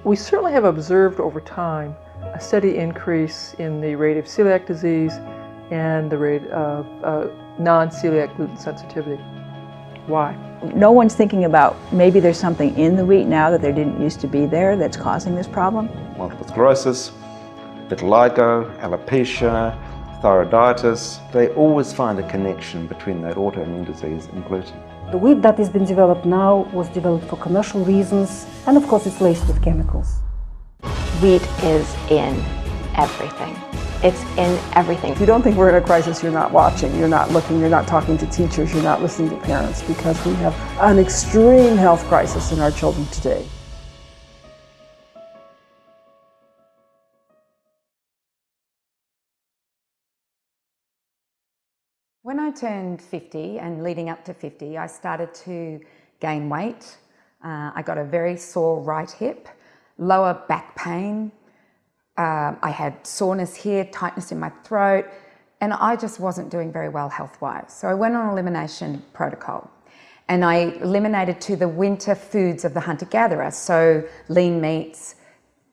We certainly have observed over time a steady increase in the rate of celiac disease and the rate of non-celiac gluten sensitivity. Why? No one's thinking about maybe there's something in the wheat now that there didn't used to be there that's causing this problem. Multiple sclerosis, vitiligo, alopecia, thyroiditis, they always find a connection between that autoimmune disease and gluten. The wheat that has been developed now was developed for commercial reasons, and of course it's laced with chemicals. Wheat is in everything. It's in everything. If you don't think we're in a crisis, you're not watching, you're not looking, you're not talking to teachers, you're not listening to parents, because we have an extreme health crisis in our children today. When I turned 50 and leading up to 50, I started to gain weight. I got a very sore right hip, lower back pain. I had soreness here, tightness in my throat, and I just wasn't doing very well health-wise. So I went on an elimination protocol, and I eliminated to the winter foods of the hunter-gatherer. So lean meats,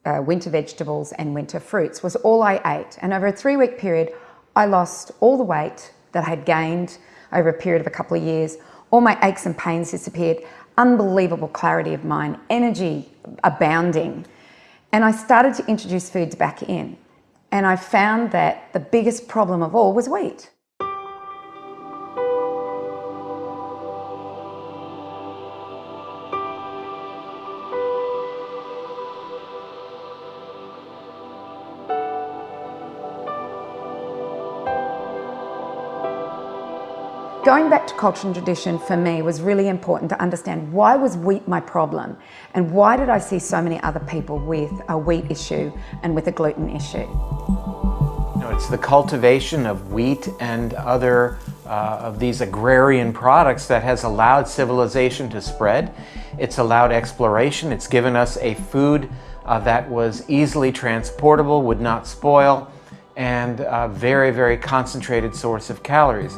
winter vegetables, and winter fruits was all I ate. And over a 3-week period, I lost all the weight that I had gained over a period of a couple of years. All my aches and pains disappeared, unbelievable clarity of mind, energy abounding. And I started to introduce foods back in. And I found that the biggest problem of all was wheat. Going back to culture and tradition for me was really important to understand why was wheat my problem and why did I see so many other people with a wheat issue and with a gluten issue. It's the cultivation of wheat and other of these agrarian products that has allowed civilization to spread. It's allowed exploration. It's given us a food that was easily transportable, would not spoil, and a very, very concentrated source of calories.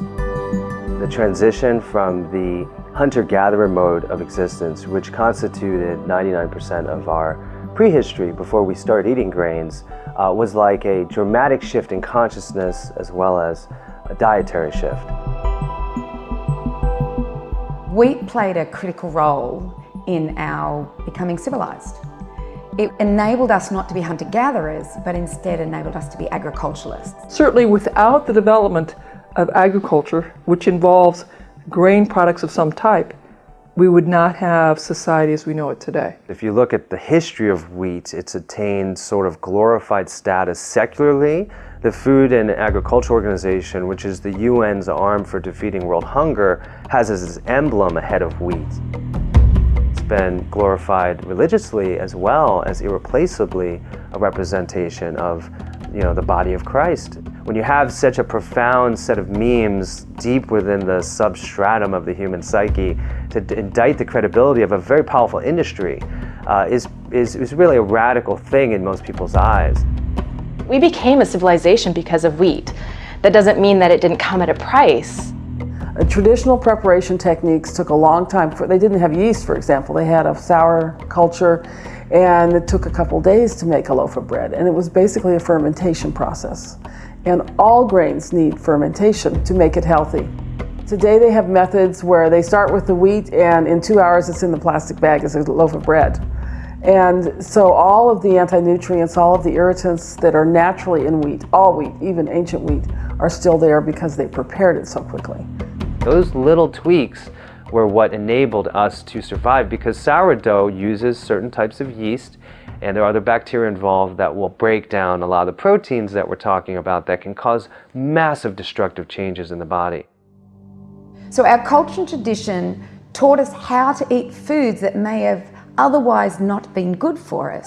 The transition from the hunter-gatherer mode of existence, which constituted 99% of our prehistory before we started eating grains, was like a dramatic shift in consciousness as well as a dietary shift. Wheat played a critical role in our becoming civilized. It enabled us not to be hunter-gatherers, but instead enabled us to be agriculturalists. Certainly without the development of agriculture, which involves grain products of some type, we would not have society as we know it today. If you look at the history of wheat, it's attained sort of glorified status secularly. The Food and Agriculture Organization, which is the UN's arm for defeating world hunger, has as its emblem a head of wheat. It's been glorified religiously as well as irreplaceably a representation of, the body of Christ. When you have such a profound set of memes deep within the substratum of the human psyche to indict the credibility of a very powerful industry is really a radical thing in most people's eyes. We became a civilization because of wheat. That doesn't mean that it didn't come at a price. Traditional preparation techniques took a long time. They didn't have yeast, for example. They had a sour culture, and it took a couple days to make a loaf of bread. And it was basically a fermentation process. And all grains need fermentation to make it healthy. Today they have methods where they start with the wheat and in 2 hours it's in the plastic bag as a loaf of bread. And so all of the anti-nutrients, all of the irritants that are naturally in wheat, all wheat, even ancient wheat, are still there because they prepared it so quickly. Those little tweaks were what enabled us to survive, because sourdough uses certain types of yeast and there are other bacteria involved that will break down a lot of the proteins that we're talking about that can cause massive destructive changes in the body. So our culture and tradition taught us how to eat foods that may have otherwise not been good for us,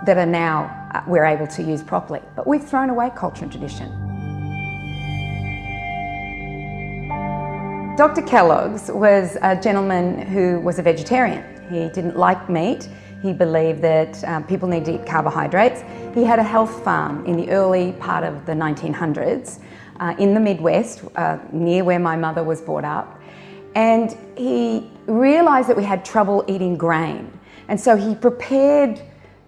that are now we're able to use properly. But we've thrown away culture and tradition. Dr. Kellogg's was a gentleman who was a vegetarian. He didn't like meat. He believed that people need to eat carbohydrates. He had a health farm in the early part of the 1900s in the Midwest, near where my mother was brought up. And he realized that we had trouble eating grain. And so he prepared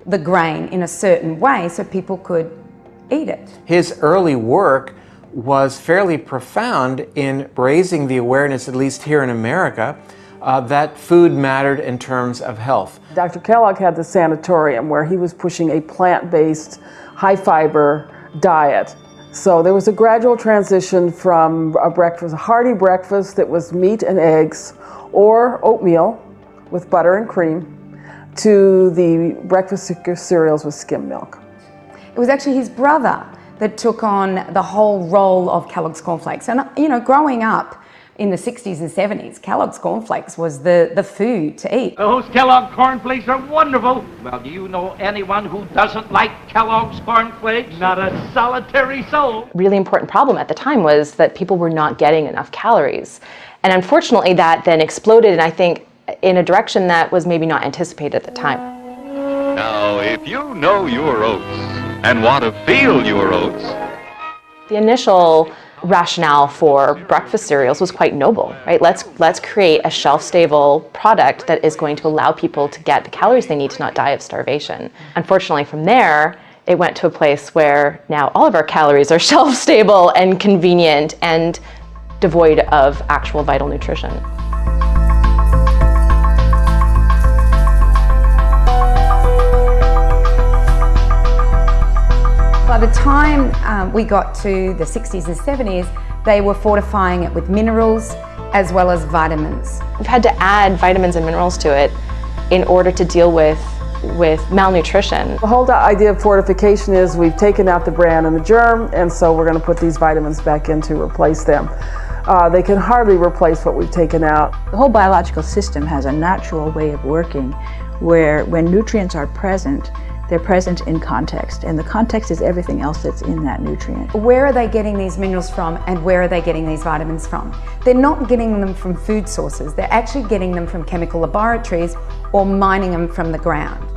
the grain in a certain way so people could eat it. His early work was fairly profound in raising the awareness, at least here in America, that food mattered in terms of health. Dr. Kellogg had the sanatorium where he was pushing a plant-based, high-fiber diet. So there was a gradual transition from a hearty breakfast that was meat and eggs or oatmeal with butter and cream to the breakfast cereals with skim milk. It was actually his brother that took on the whole role of Kellogg's cornflakes. And you know, growing up in the 60s and 70s, Kellogg's cornflakes was the food to eat. Those Kellogg cornflakes are wonderful. Well, do you know anyone who doesn't like Kellogg's cornflakes? Not a solitary soul. Really important problem at the time was that people were not getting enough calories. And unfortunately that then exploded, and I think in a direction that was maybe not anticipated at the time. Now, if you know your oats and want to feel your oats, the initial rationale for breakfast cereals was quite noble, right? Let's create a shelf-stable product that is going to allow people to get the calories they need to not die of starvation. Unfortunately, from there, it went to a place where now all of our calories are shelf-stable and convenient and devoid of actual vital nutrition. By the time we got to the 60s and 70s, they were fortifying it with minerals as well as vitamins. We've had to add vitamins and minerals to it in order to deal with malnutrition. The whole idea of fortification is we've taken out the bran and the germ, and so we're going to put these vitamins back in to replace them. They can hardly replace what we've taken out. The whole biological system has a natural way of working where when nutrients are present, they're present in context, and the context is everything else that's in that nutrient. Where are they getting these minerals from, and where are they getting these vitamins from? They're not getting them from food sources, they're actually getting them from chemical laboratories or mining them from the ground.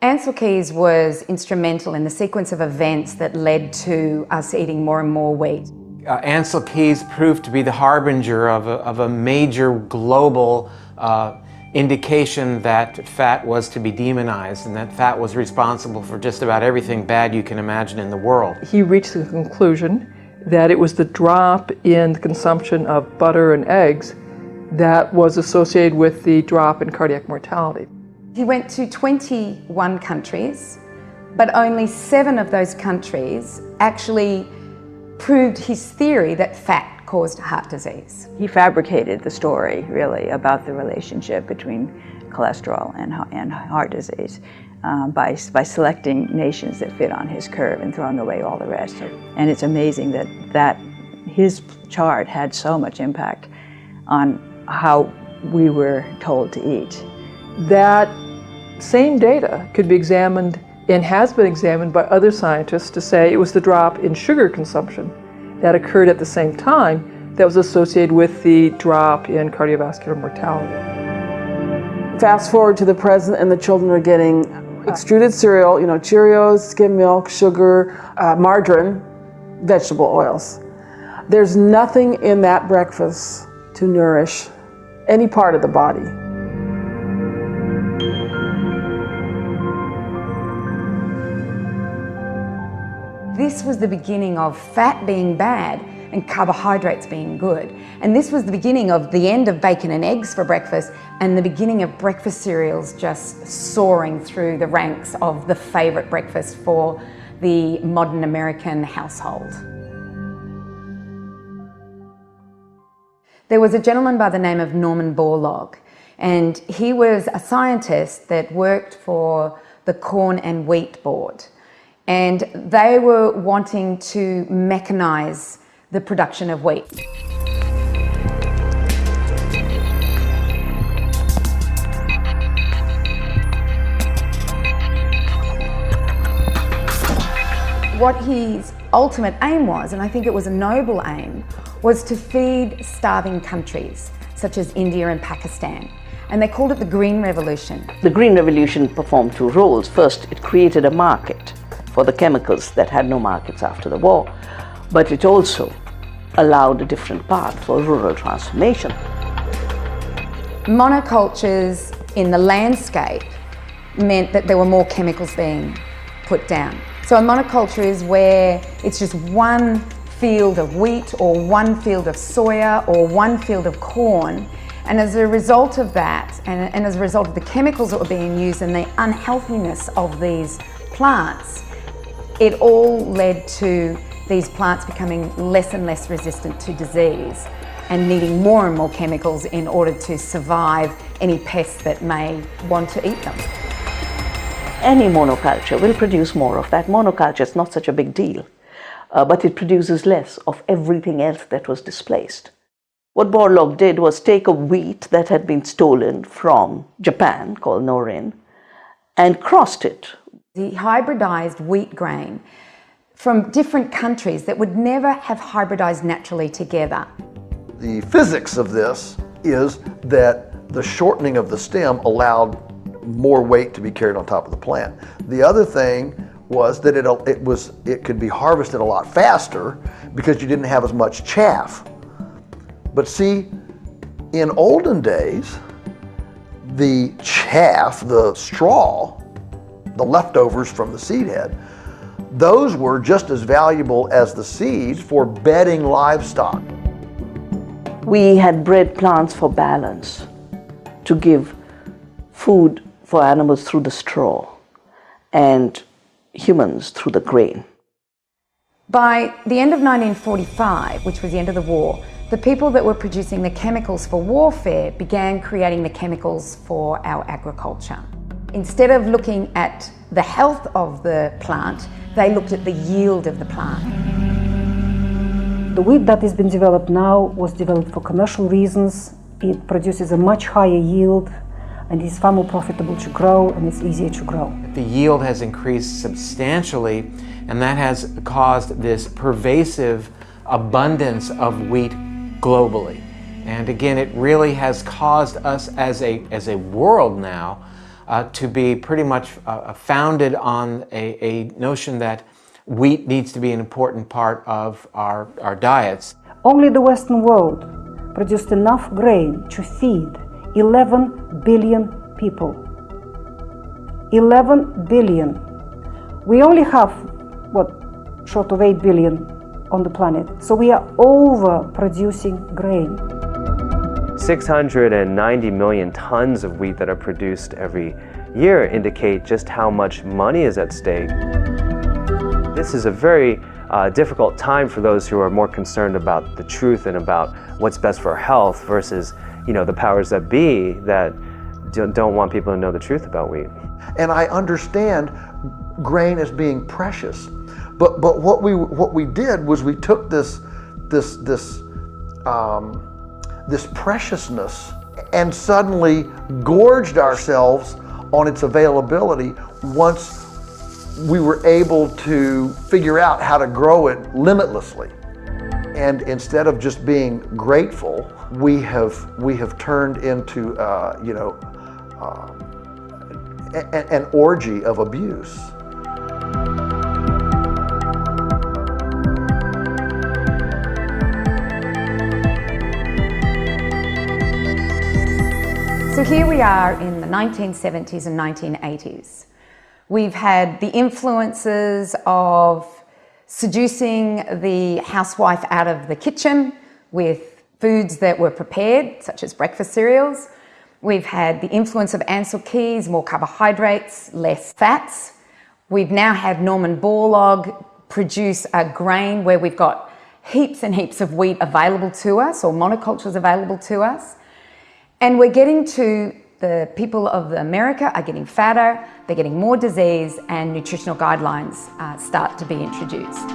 Ancel Keys was instrumental in the sequence of events that led to us eating more and more wheat. Ancel Keys proved to be the harbinger of a major global indication that fat was to be demonized and that fat was responsible for just about everything bad you can imagine in the world. He reached the conclusion that it was the drop in the consumption of butter and eggs that was associated with the drop in cardiac mortality. He went to 21 countries, but only 7 of those countries actually proved his theory that fat caused heart disease. He fabricated the story, really, about the relationship between cholesterol and heart disease by selecting nations that fit on his curve and throwing away all the rest. And it's amazing that his chart had so much impact on how we were told to eat. That same data could be examined and has been examined by other scientists to say it was the drop in sugar consumption that occurred at the same time that was associated with the drop in cardiovascular mortality. Fast forward to the present, and the children are getting extruded cereal, Cheerios, skim milk, sugar, margarine, vegetable oils. There's nothing in that breakfast to nourish any part of the body. This was the beginning of fat being bad and carbohydrates being good. And this was the beginning of the end of bacon and eggs for breakfast and the beginning of breakfast cereals just soaring through the ranks of the favorite breakfast for the modern American household. There was a gentleman by the name of Norman Borlaug, and he was a scientist that worked for the Corn and Wheat Board. And they were wanting to mechanize the production of wheat. What his ultimate aim was, and I think it was a noble aim, was to feed starving countries such as India and Pakistan. And they called it the Green Revolution. The Green Revolution performed 2 roles. First, it created a market for the chemicals that had no markets after the war, but it also allowed a different path for rural transformation. Monocultures in the landscape meant that there were more chemicals being put down. So a monoculture is where it's just one field of wheat or one field of soya or one field of corn, and as a result of that and as a result of the chemicals that were being used and the unhealthiness of these plants, it all led to these plants becoming less and less resistant to disease and needing more and more chemicals in order to survive any pests that may want to eat them. Any monoculture will produce more of that. Monoculture is not such a big deal, but it produces less of everything else that was displaced. What Borlaug did was take a wheat that had been stolen from Japan, called Norin, and crossed it. He hybridized wheat grain from different countries that would never have hybridized naturally together. The physics of this is that the shortening of the stem allowed more weight to be carried on top of the plant. The other thing was that it could be harvested a lot faster because you didn't have as much chaff. But see, in olden days, the chaff, the straw, the leftovers from the seed head, those were just as valuable as the seeds for bedding livestock. We had bred plants for balance, to give food for animals through the straw and humans through the grain. By the end of 1945, which was the end of the war, the people that were producing the chemicals for warfare began creating the chemicals for our agriculture. Instead of looking at the health of the plant, they looked at the yield of the plant. The wheat that has been developed now was developed for commercial reasons. It produces a much higher yield and is far more profitable to grow, and it's easier to grow. The yield has increased substantially, and that has caused this pervasive abundance of wheat globally. And again, it really has caused us as a world now to be pretty much founded on a notion that wheat needs to be an important part of our diets. Only the Western world produced enough grain to feed 11 billion people. 11 billion. We only have, short of 8 billion on the planet. So we are overproducing grain. 690 million tons of wheat that are produced every year indicate just how much money is at stake. This is a very difficult time for those who are more concerned about the truth and about what's best for health versus, the powers that be that don't want people to know the truth about wheat. And I understand grain as being precious, but what we did was we took this preciousness and suddenly gorged ourselves on its availability once we were able to figure out how to grow it limitlessly. And instead of just being grateful, we have turned into an orgy of abuse. So here we are in the 1970s and 1980s. We've had the influences of seducing the housewife out of the kitchen with foods that were prepared, such as breakfast cereals. We've had the influence of Ansel Keys, more carbohydrates, less fats. We've now had Norman Borlaug produce a grain where we've got heaps and heaps of wheat available to us, or monocultures available to us. And we're getting to the people of America are getting fatter, they're getting more disease, and nutritional guidelines start to be introduced.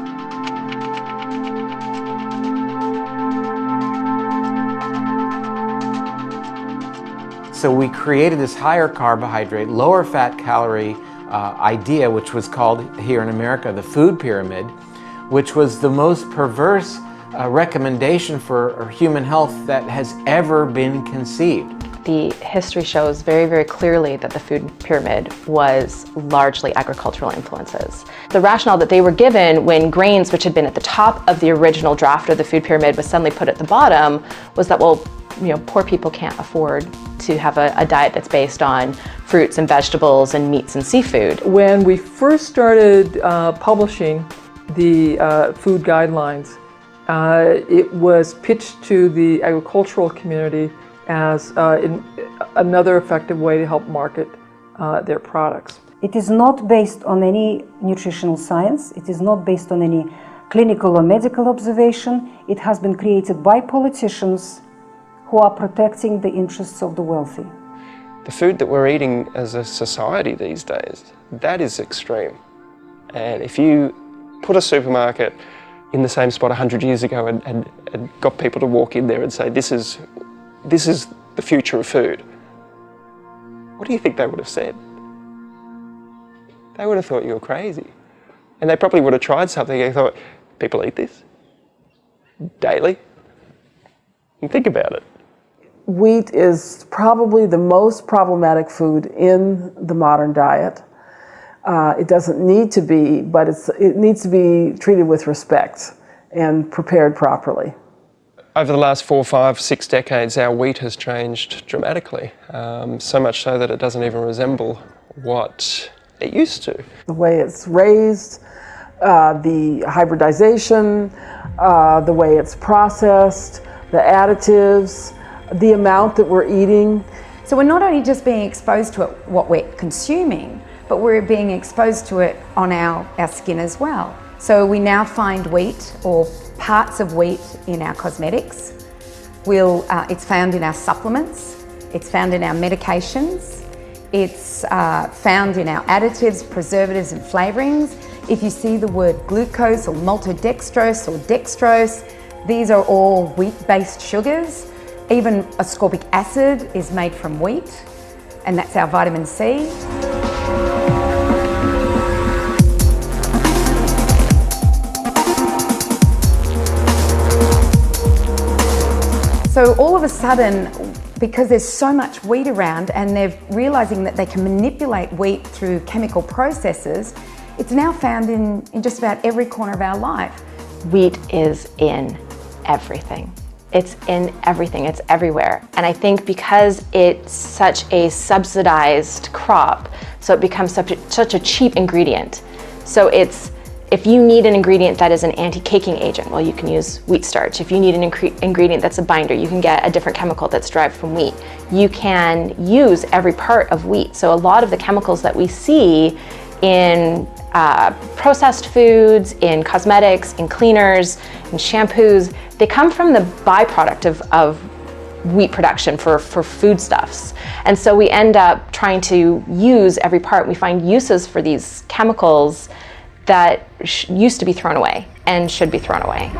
So we created this higher carbohydrate, lower fat calorie idea, which was called here in America the food pyramid, which was the most perverse recommendation for human health that has ever been conceived. The history shows very, very clearly that the food pyramid was largely agricultural influences. The rationale that they were given when grains, which had been at the top of the original draft of the food pyramid, was suddenly put at the bottom, was that, well, poor people can't afford to have a diet that's based on fruits and vegetables and meats and seafood. When we first started publishing the food guidelines, it was pitched to the agricultural community as another effective way to help market their products. It is not based on any nutritional science. It is not based on any clinical or medical observation. It has been created by politicians who are protecting the interests of the wealthy. The food that we're eating as a society these days, that is extreme. And if you put a supermarket in the same spot 100 years ago and got people to walk in there and say, this is the future of food, what do you think they would have said? They would have thought you were crazy. And they probably would have tried something and thought, people eat this daily? And think about it. Wheat is probably the most problematic food in the modern diet. It doesn't need to be, but it needs to be treated with respect and prepared properly. Over the last 4, 5, 6 decades, our wheat has changed dramatically, so much so that it doesn't even resemble what it used to. The way it's raised, the hybridization, the way it's processed, the additives, the amount that we're eating. So we're not only just being exposed to it, what we're consuming, but we're being exposed to it on our skin as well. So we now find wheat or parts of wheat in our cosmetics. It's found in our supplements, it's found in our medications, it's found in our additives, preservatives and flavorings. If you see the word glucose or maltodextrose or dextrose, these are all wheat-based sugars. Even ascorbic acid is made from wheat, and that's our vitamin C. So all of a sudden, because there's so much wheat around and they're realizing that they can manipulate wheat through chemical processes, it's now found in just about every corner of our life. Wheat is in everything. It's in everything, it's everywhere. And I think because it's such a subsidized crop, so it becomes such a cheap ingredient. So if you need an ingredient that is an anti-caking agent, well, you can use wheat starch. If you need an ingredient that's a binder, you can get a different chemical that's derived from wheat. You can use every part of wheat. So a lot of the chemicals that we see in processed foods, in cosmetics, in cleaners, in shampoos, they come from the byproduct of wheat production for foodstuffs. And so we end up trying to use every part. We find uses for these chemicals that used to be thrown away and should be thrown away.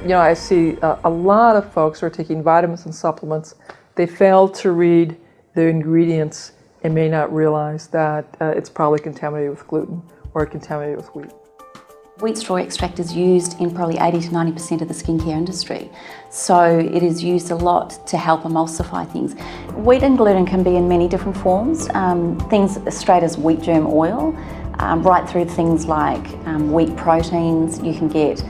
I see a lot of folks who are taking vitamins and supplements. They fail to read the ingredients and may not realize that it's probably contaminated with gluten or contaminated with wheat. Wheat straw extract is used in probably 80 to 90% of the skincare industry. So it is used a lot to help emulsify things. Wheat and gluten can be in many different forms. Things as straight as wheat germ oil, right through things like wheat proteins. You can get,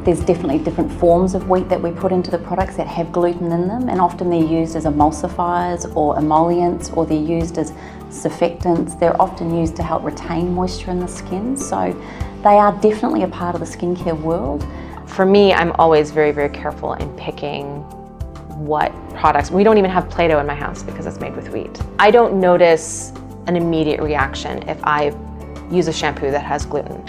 there's definitely different forms of wheat that we put into the products that have gluten in them, and often they're used as emulsifiers or emollients, or they're used as surfactants. They're often used to help retain moisture in the skin. So they are definitely a part of the skincare world. For me, I'm always very, very careful in picking what products. We don't even have Play-Doh in my house because it's made with wheat. I don't notice an immediate reaction if I use a shampoo that has gluten.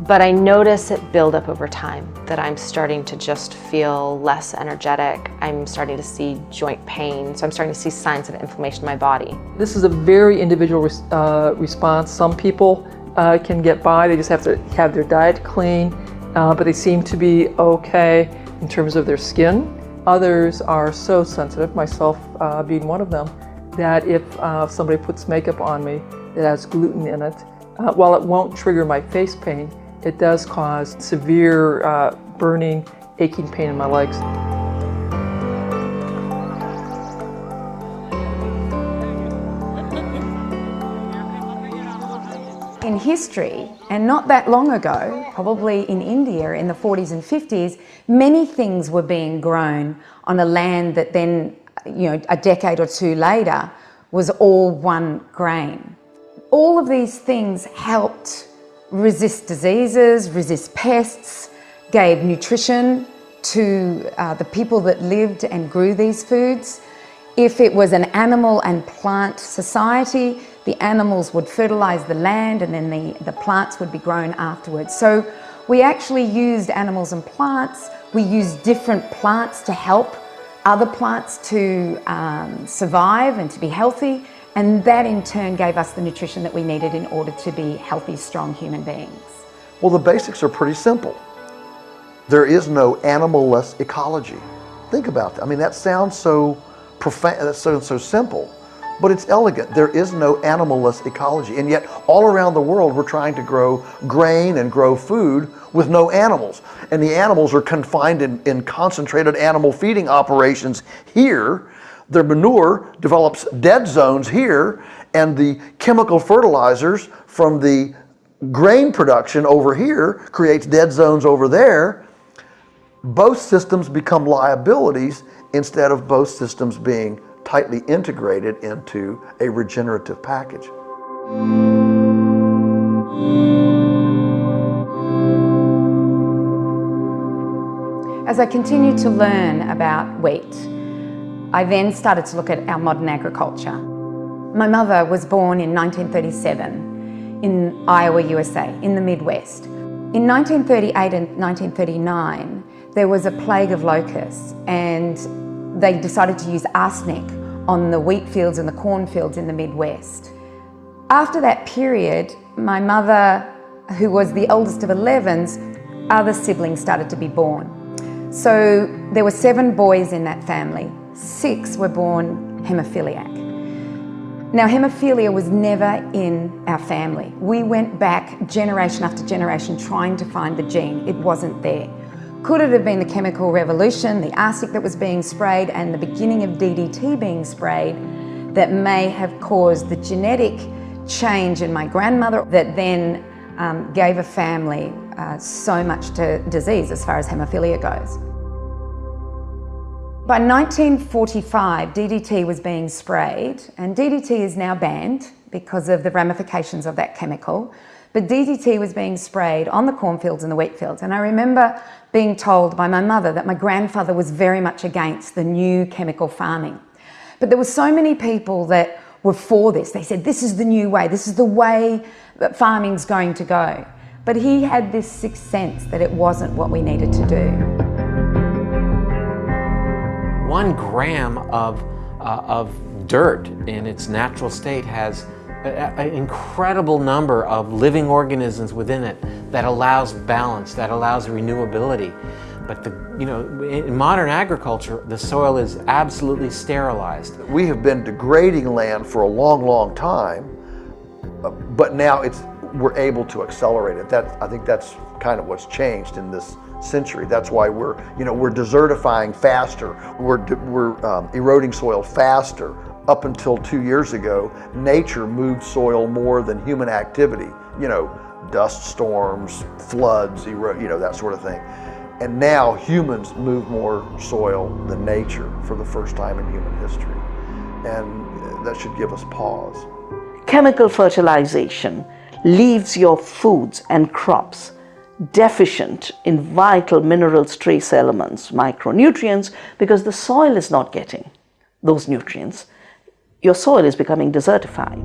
But I notice it build up over time, that I'm starting to just feel less energetic. I'm starting to see joint pain, so I'm starting to see signs of inflammation in my body. This is a very individual response. Some people can get by, they just have to have their diet clean, but they seem to be okay in terms of their skin. Others are so sensitive, myself being one of them, that if somebody puts makeup on me that has gluten in it, while it won't trigger my face pain, it does cause severe burning, aching pain in my legs. In history, and not that long ago, probably in India in the 40s and 50s, many things were being grown on a land that then, a decade or two later, was all one grain. All of these things helped resist diseases, resist pests, gave nutrition to the people that lived and grew these foods. If it was an animal and plant society, the animals would fertilize the land and then the plants would be grown afterwards. So we actually used animals and plants. We used different plants to help other plants to survive and to be healthy. And that in turn gave us the nutrition that we needed in order to be healthy, strong human beings. Well, the basics are pretty simple. There is no animal-less ecology. Think about that. I mean, that sounds so profound, that sounds so simple, but it's elegant. There is no animal-less ecology, and yet all around the world we're trying to grow grain and grow food with no animals. And the animals are confined in concentrated animal feeding operations here. Their manure develops dead zones here, and the chemical fertilizers from the grain production over here creates dead zones over there. Both systems become liabilities instead of both systems being tightly integrated into a regenerative package. As I continued to learn about wheat, I then started to look at our modern agriculture. My mother was born in 1937 in Iowa, USA, in the Midwest. In 1938 and 1939, there was a plague of locusts, and they decided to use arsenic on the wheat fields and the cornfields in the Midwest. After that period, my mother, who was the eldest of 11's, other siblings started to be born. So there were 7 boys in that family. 6 were born hemophiliac. Now, hemophilia was never in our family. We went back generation after generation trying to find the gene. It wasn't there. Could it have been the chemical revolution, the arsenic that was being sprayed, and the beginning of DDT being sprayed that may have caused the genetic change in my grandmother that then gave a family so much to disease as far as hemophilia goes? By 1945, DDT was being sprayed, and DDT is now banned because of the ramifications of that chemical. But DDT was being sprayed on the cornfields and the wheat fields. And I remember being told by my mother that my grandfather was very much against the new chemical farming. But there were so many people that were for this. They said, this is the new way, this is the way that farming's going to go. But he had this sixth sense that it wasn't what we needed to do. 1 gram of dirt in its natural state has an incredible number of living organisms within it that allows balance, that allows renewability. But in modern agriculture, the soil is absolutely sterilized. We have been degrading land for a long, long time, but now we're able to accelerate it. I think that's kind of what's changed in this century. That's why we're desertifying faster. We're eroding soil faster. Up until 2 years ago, nature moved soil more than human activity. Dust storms, floods, that sort of thing. And now humans move more soil than nature for the first time in human history. And that should give us pause. Chemical fertilization leaves your foods and crops deficient in vital minerals, trace elements, micronutrients, because the soil is not getting those nutrients. Your soil is becoming desertified.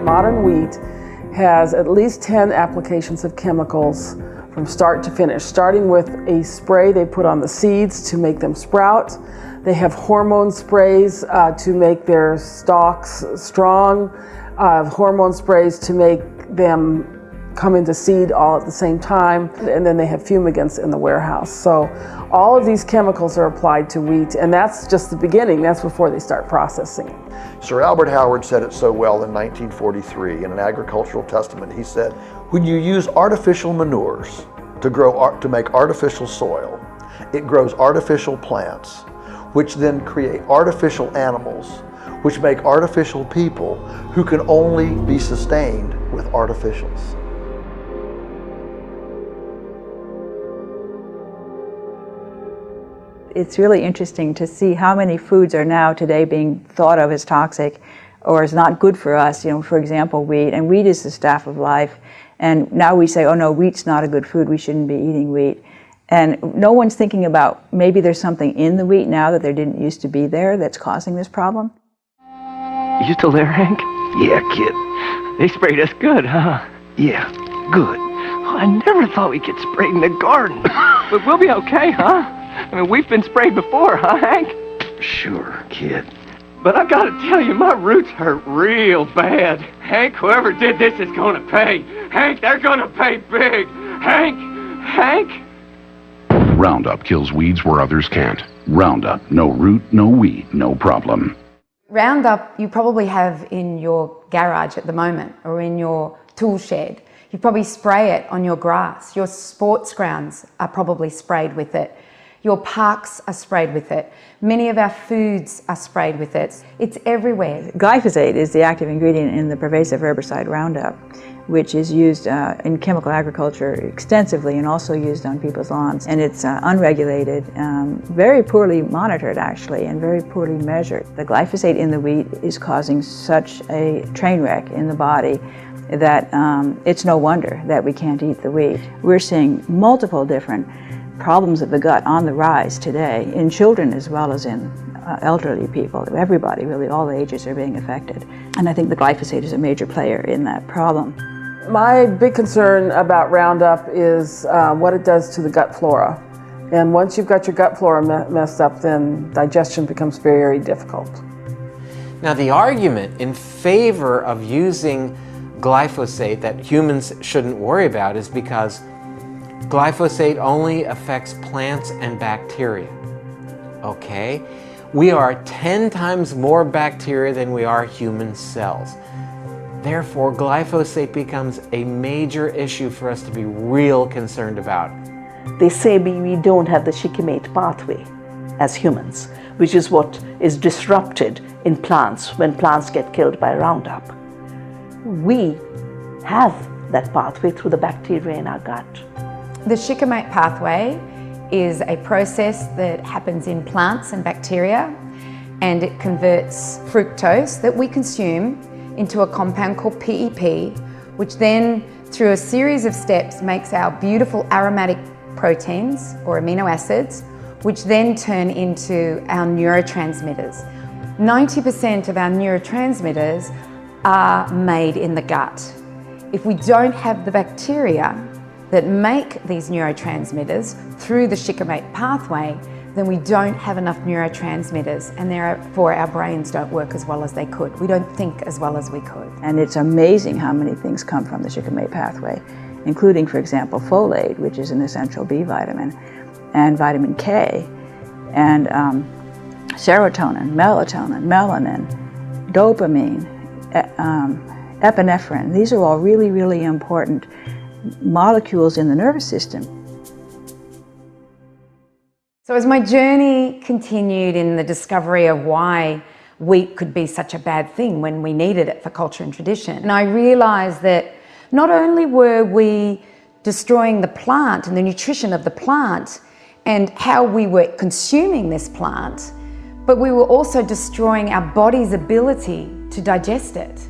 Modern wheat has at least 10 applications of chemicals from start to finish, starting with a spray they put on the seeds to make them sprout. They have hormone sprays to make their stalks strong, hormone sprays to make them come into seed all at the same time, and then they have fumigants in the warehouse. So all of these chemicals are applied to wheat, and that's just the beginning. That's before they start processing it. Sir Albert Howard said it so well in 1943 in an agricultural testament. He said, when you use artificial manures to make artificial soil, it grows artificial plants, which then create artificial animals, which make artificial people who can only be sustained with artificials. It's really interesting to see how many foods are now today being thought of as toxic or as not good for us. You know, for example, wheat, and wheat is the staff of life. And now we say, oh no, wheat's not a good food, we shouldn't be eating wheat. And no one's thinking about maybe there's something in the wheat now that there didn't used to be there that's causing this problem. You still there, Hank? Yeah, kid. They sprayed us good, huh? Yeah, good. Oh, I never thought we'd get sprayed in the garden. But we'll be okay, huh? I mean, we've been sprayed before, huh, Hank? Sure, kid. But I gotta tell you, my roots hurt real bad. Hank, whoever did this is gonna pay. Hank, they're gonna pay big. Hank! Roundup kills weeds where others can't. Roundup, no root, no weed, no problem. Roundup you probably have in your garage at the moment or in your tool shed. You probably spray it on your grass. Your sports grounds are probably sprayed with it. Your parks are sprayed with it. Many of our foods are sprayed with it. It's everywhere. Glyphosate is the active ingredient in the pervasive herbicide Roundup, which is used in chemical agriculture extensively and also used on people's lawns. And it's unregulated, very poorly monitored actually, and very poorly measured. The glyphosate in the wheat is causing such a train wreck in the body that it's no wonder that we can't eat the wheat. We're seeing multiple different problems of the gut on the rise today, in children as well as in elderly people. Everybody, really, all ages are being affected. And I think the glyphosate is a major player in that problem. My big concern about Roundup is what it does to the gut flora. And once you've got your gut flora messed up, then digestion becomes very, very difficult. Now, the argument in favor of using glyphosate that humans shouldn't worry about is because glyphosate only affects plants and bacteria. Okay? We are 10 times more bacteria than we are human cells. Therefore, glyphosate becomes a major issue for us to be real concerned about. They say we don't have the shikimate pathway as humans, which is what is disrupted in plants when plants get killed by Roundup. We have that pathway through the bacteria in our gut. The shikimate pathway is a process that happens in plants and bacteria, and it converts fructose that we consume into a compound called PEP, which then, through a series of steps, makes our beautiful aromatic proteins or amino acids, which then turn into our neurotransmitters. 90% of our neurotransmitters are made in the gut. If we don't have the bacteria that make these neurotransmitters through the shikimate pathway, then we don't have enough neurotransmitters, and therefore our brains don't work as well as they could. We don't think as well as we could. And it's amazing how many things come from the shikimate pathway, including, for example, folate, which is an essential B vitamin, and vitamin K, and serotonin, melatonin, melanin, dopamine, epinephrine. These are all really, really important molecules in the nervous system. So as my journey continued in the discovery of why wheat could be such a bad thing when we needed it for culture and tradition, and I realized that not only were we destroying the plant and the nutrition of the plant and how we were consuming this plant, but we were also destroying our body's ability to digest it.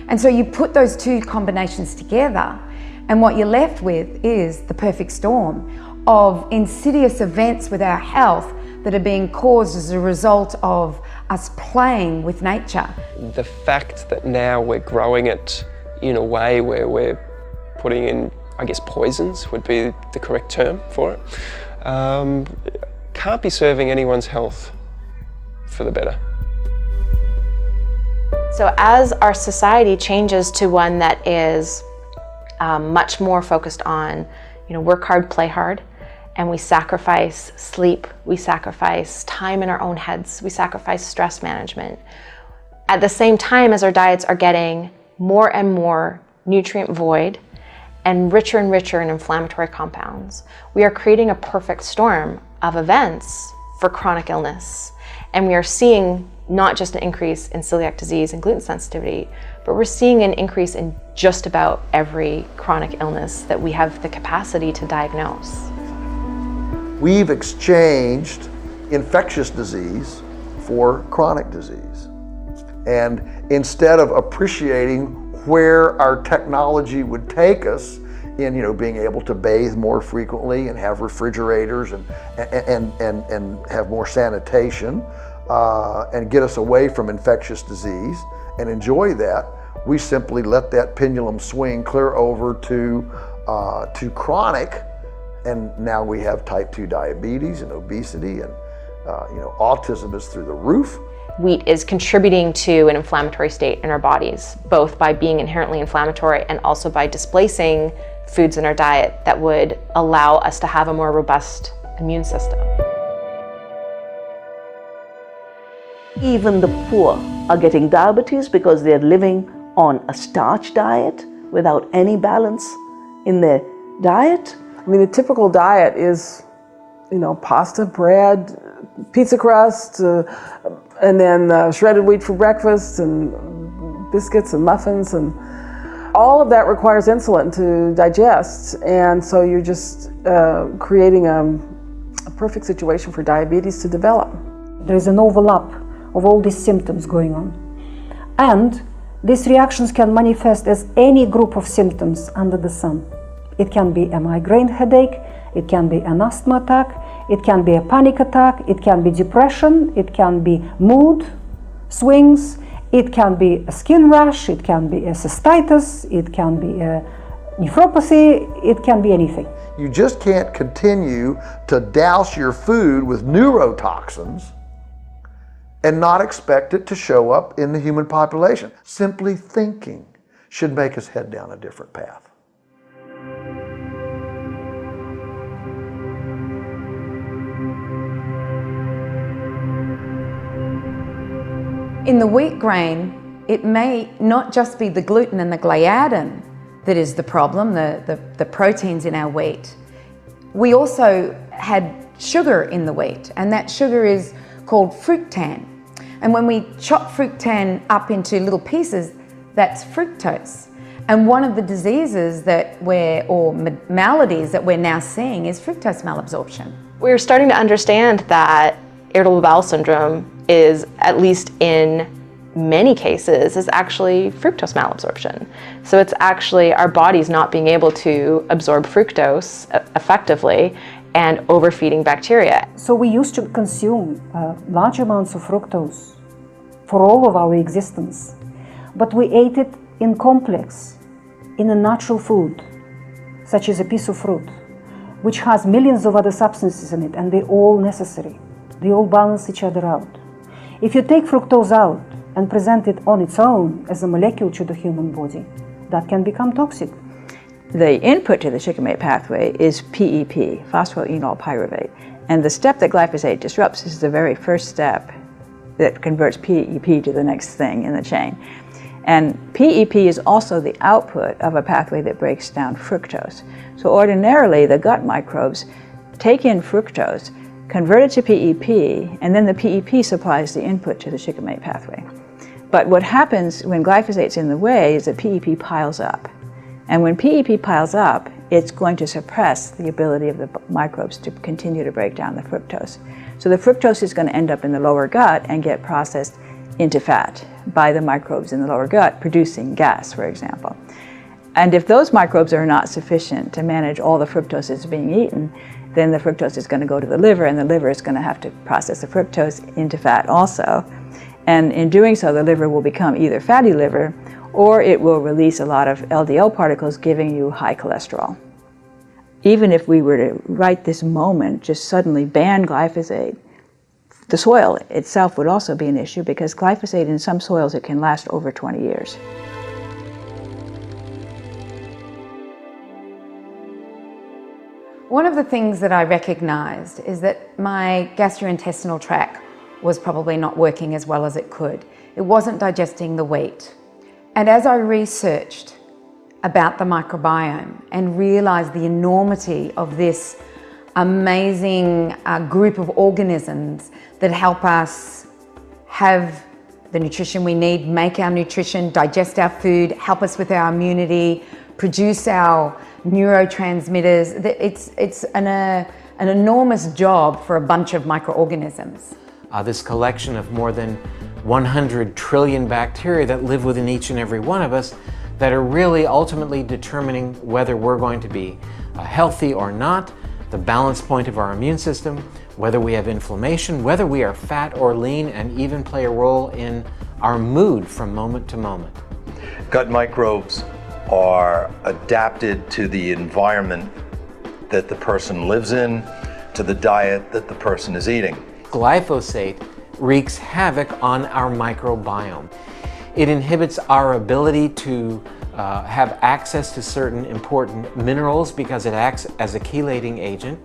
And so you put those two combinations together, and what you're left with is the perfect storm of insidious events with our health that are being caused as a result of us playing with nature. The fact that now we're growing it in a way where we're putting in, I guess, poisons would be the correct term for it, can't be serving anyone's health for the better. So as our society changes to one that is much more focused on, work hard, play hard, and we sacrifice sleep, we sacrifice time in our own heads, we sacrifice stress management. At the same time as our diets are getting more and more nutrient void and richer in inflammatory compounds, we are creating a perfect storm of events for chronic illness. And we are seeing not just an increase in celiac disease and gluten sensitivity, but we're seeing an increase in just about every chronic illness that we have the capacity to diagnose. We've exchanged infectious disease for chronic disease. And instead of appreciating where our technology would take us in, being able to bathe more frequently and have refrigerators and have more sanitation and get us away from infectious disease and enjoy that, we simply let that pendulum swing clear over to chronic, and now we have type 2 diabetes and obesity, and autism is through the roof. Wheat is contributing to an inflammatory state in our bodies, both by being inherently inflammatory and also by displacing foods in our diet that would allow us to have a more robust immune system. Even the poor are getting diabetes because they're living on a starch diet without any balance in their diet. I mean, the typical diet is, pasta, bread, pizza crust, and then shredded wheat for breakfast, and biscuits and muffins, and all of that requires insulin to digest, and so you're just creating a perfect situation for diabetes to develop. There is an overlap of all these symptoms going on, and these reactions can manifest as any group of symptoms under the sun. It can be a migraine headache, it can be an asthma attack, it can be a panic attack, it can be depression, it can be mood swings, it can be a skin rash, it can be a cystitis, it can be a nephropathy, it can be anything. You just can't continue to douse your food with neurotoxins and not expect it to show up in the human population. Simply thinking should make us head down a different path. In the wheat grain, it may not just be the gluten and the gliadin that is the problem, the proteins in our wheat. We also had sugar in the wheat, and that sugar is called fructan. And when we chop fructan up into little pieces, that's fructose. And one of the diseases or maladies that we're now seeing is fructose malabsorption. We're starting to understand that irritable bowel syndrome is, at least in many cases, is actually fructose malabsorption. So it's actually our bodies not being able to absorb fructose effectively and overfeeding bacteria. So we used to consume large amounts of fructose for all of our existence, but we ate it in complex, in a natural food, such as a piece of fruit, which has millions of other substances in it, and they're all necessary. They all balance each other out. If you take fructose out and present it on its own as a molecule to the human body, that can become toxic. The input to the shikimate pathway is PEP, phosphoenol pyruvate. And the step that glyphosate disrupts is the very first step that converts PEP to the next thing in the chain. And PEP is also the output of a pathway that breaks down fructose. So ordinarily, the gut microbes take in fructose, convert it to PEP, and then the PEP supplies the input to the shikimate pathway. But what happens when glyphosate's in the way is that PEP piles up. And when PEP piles up, it's going to suppress the ability of the microbes to continue to break down the fructose. So the fructose is going to end up in the lower gut and get processed into fat by the microbes in the lower gut, producing gas, for example. And if those microbes are not sufficient to manage all the fructose that's being eaten, then the fructose is going to go to the liver, and the liver is going to have to process the fructose into fat also. And in doing so, the liver will become either fatty liver, or it will release a lot of LDL particles, giving you high cholesterol. Even if we were to, right this moment, just suddenly ban glyphosate, the soil itself would also be an issue, because glyphosate in some soils, it can last over 20 years. One of the things that I recognized is that my gastrointestinal tract was probably not working as well as it could. It wasn't digesting the wheat. And as I researched about the microbiome and realized the enormity of this amazing group of organisms that help us have the nutrition we need, make our nutrition, digest our food, help us with our immunity, produce our neurotransmitters. It's an enormous job for a bunch of microorganisms. This collection of more than 100 trillion bacteria that live within each and every one of us that are really ultimately determining whether we're going to be healthy or not, the balance point of our immune system, whether we have inflammation, whether we are fat or lean, and even play a role in our mood from moment to moment. Gut microbes are adapted to the environment that the person lives in, to the diet that the person is eating. Glyphosate wreaks havoc on our microbiome. It inhibits our ability to have access to certain important minerals because it acts as a chelating agent,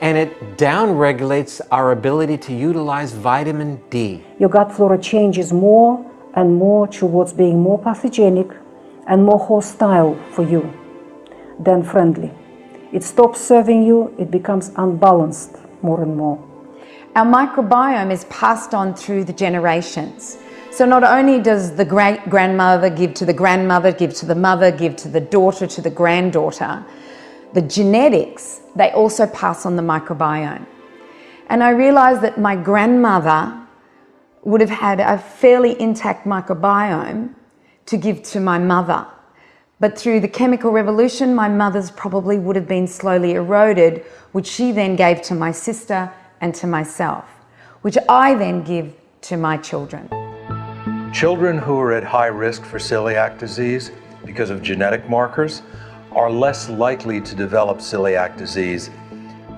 and it downregulates our ability to utilize vitamin D. Your gut flora changes more and more towards being more pathogenic and more hostile for you than friendly. It stops serving you, it becomes unbalanced more and more. Our microbiome is passed on through the generations. So not only does the great-grandmother give to the grandmother, give to the mother, give to the daughter, to the granddaughter, the genetics, they also pass on the microbiome. And I realized that my grandmother would have had a fairly intact microbiome to give to my mother. But through the chemical revolution, my mother's probably would have been slowly eroded, which she then gave to my sister and to myself, which I then give to my children. Children who are at high risk for celiac disease because of genetic markers are less likely to develop celiac disease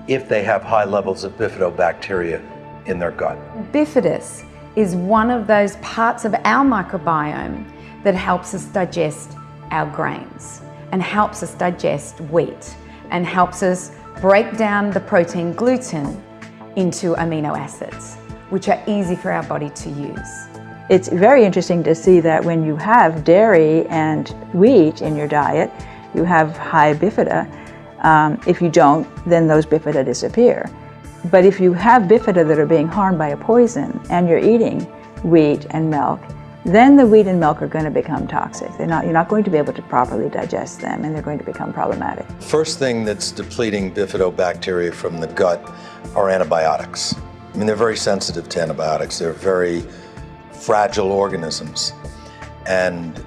if they have high levels of bifidobacteria in their gut. Bifidus is one of those parts of our microbiome that helps us digest our grains and helps us digest wheat and helps us break down the protein gluten into amino acids, which are easy for our body to use. It's very interesting to see that when you have dairy and wheat in your diet, you have high bifida. If you don't, then those bifida disappear. But if you have bifida that are being harmed by a poison and you're eating wheat and milk, then the wheat and milk are going to become toxic. You're not going to be able to properly digest them, and they're going to become problematic. First thing that's depleting bifidobacteria from the gut are antibiotics. I mean, they're very sensitive to antibiotics. They're very fragile organisms. And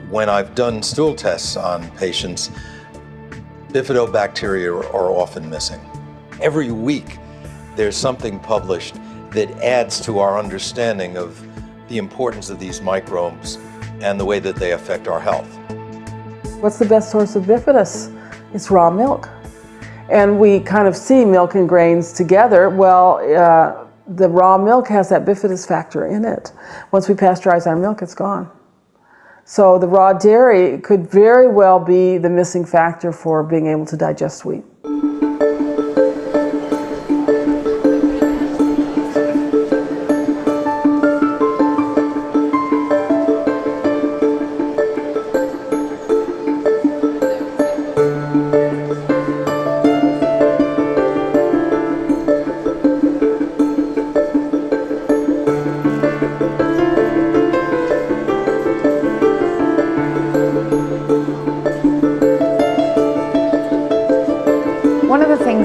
when I've done stool tests on patients, bifidobacteria are often missing. Every week, there's something published that adds to our understanding of the importance of these microbes and the way that they affect our health. What's the best source of bifidus? It's raw milk. And we kind of see milk and grains together. Well, the raw milk has that bifidus factor in it. Once we pasteurize our milk, it's gone. So the raw dairy could very well be the missing factor for being able to digest wheat.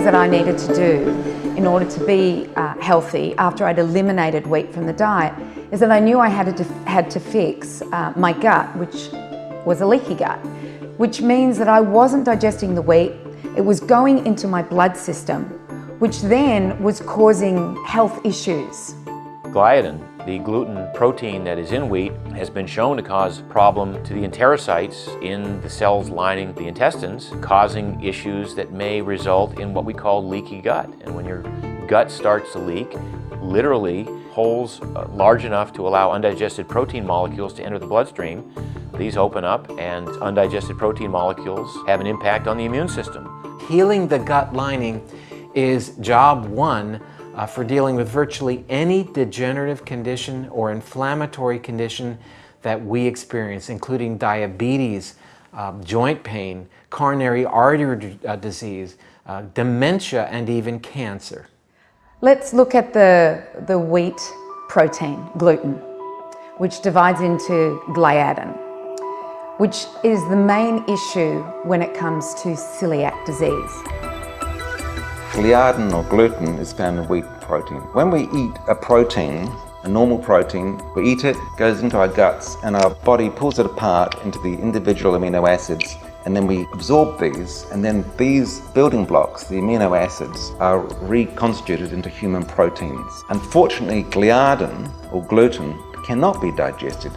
That I needed to do in order to be healthy after I'd eliminated wheat from the diet is that I knew I had to fix my gut, which was a leaky gut, which means that I wasn't digesting the wheat. It was going into my blood system, which then was causing health issues. Gliadin, the gluten protein that is in wheat, has been shown to cause problem to the enterocytes in the cells lining the intestines, causing issues that may result in what we call leaky gut. And when your gut starts to leak, literally holes large enough to allow undigested protein molecules to enter the bloodstream, these open up and undigested protein molecules have an impact on the immune system. Healing the gut lining is job one for dealing with virtually any degenerative condition or inflammatory condition that we experience, including diabetes, joint pain, coronary artery disease, dementia, and even cancer. Let's look at the wheat protein, gluten, which divides into gliadin, which is the main issue when it comes to celiac disease. Gliadin or gluten is found in wheat protein. When we eat a protein, a normal protein, we eat it, goes into our guts, and our body pulls it apart into the individual amino acids, and then we absorb these, and then these building blocks, the amino acids, are reconstituted into human proteins. Unfortunately, gliadin or gluten cannot be digested.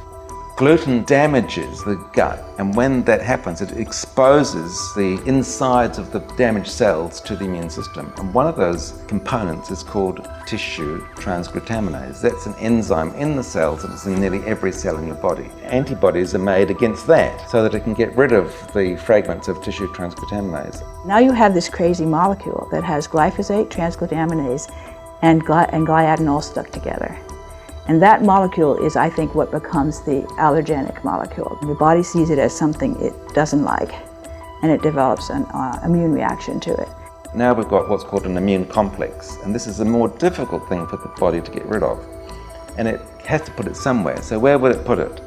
Gluten damages the gut, and when that happens, it exposes the insides of the damaged cells to the immune system. And one of those components is called tissue transglutaminase. That's an enzyme in the cells, and it's in nearly every cell in your body. Antibodies are made against that so that it can get rid of the fragments of tissue transglutaminase. Now you have this crazy molecule that has glyphosate, transglutaminase, and gliadin all stuck together. And that molecule is, I think, what becomes the allergenic molecule. Your body sees it as something it doesn't like, and it develops an immune reaction to it. Now we've got what's called an immune complex, and this is a more difficult thing for the body to get rid of. And it has to put it somewhere. So where would it put it?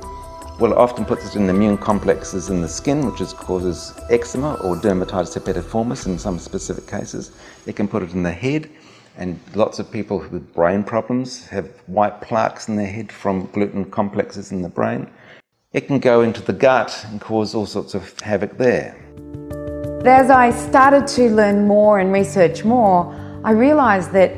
Well, it often puts it in immune complexes in the skin, which causes eczema or dermatitis herpetiformis in some specific cases. It can put it in the head. And lots of people with brain problems have white plaques in their head from gluten complexes in the brain. It can go into the gut and cause all sorts of havoc there. As I started to learn more and research more, I realized that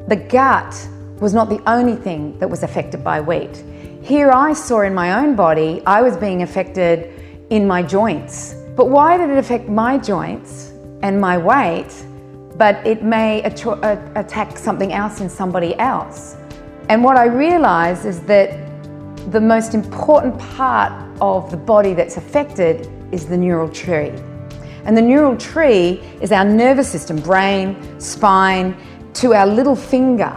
the gut was not the only thing that was affected by wheat. Here I saw in my own body, I was being affected in my joints. But why did it affect my joints and my weight, but it may attack something else in somebody else? And what I realized is that the most important part of the body that's affected is the neural tree. And the neural tree is our nervous system, brain, spine, to our little finger.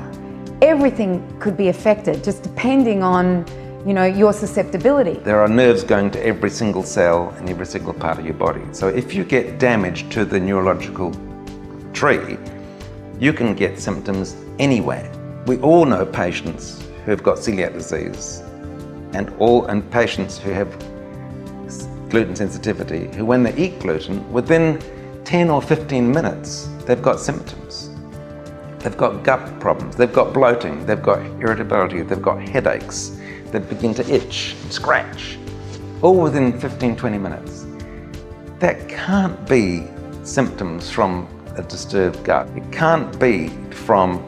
Everything could be affected, just depending on, your susceptibility. There are nerves going to every single cell in every single part of your body. So if you get damage to the neurological tree, you can get symptoms anywhere. We all know patients who have got celiac disease and patients who have gluten sensitivity, who when they eat gluten, within 10 or 15 minutes, they've got symptoms. They've got gut problems, they've got bloating, they've got irritability, they've got headaches, they begin to itch and scratch, all within 15-20 minutes. That can't be symptoms from a disturbed gut. It can't be from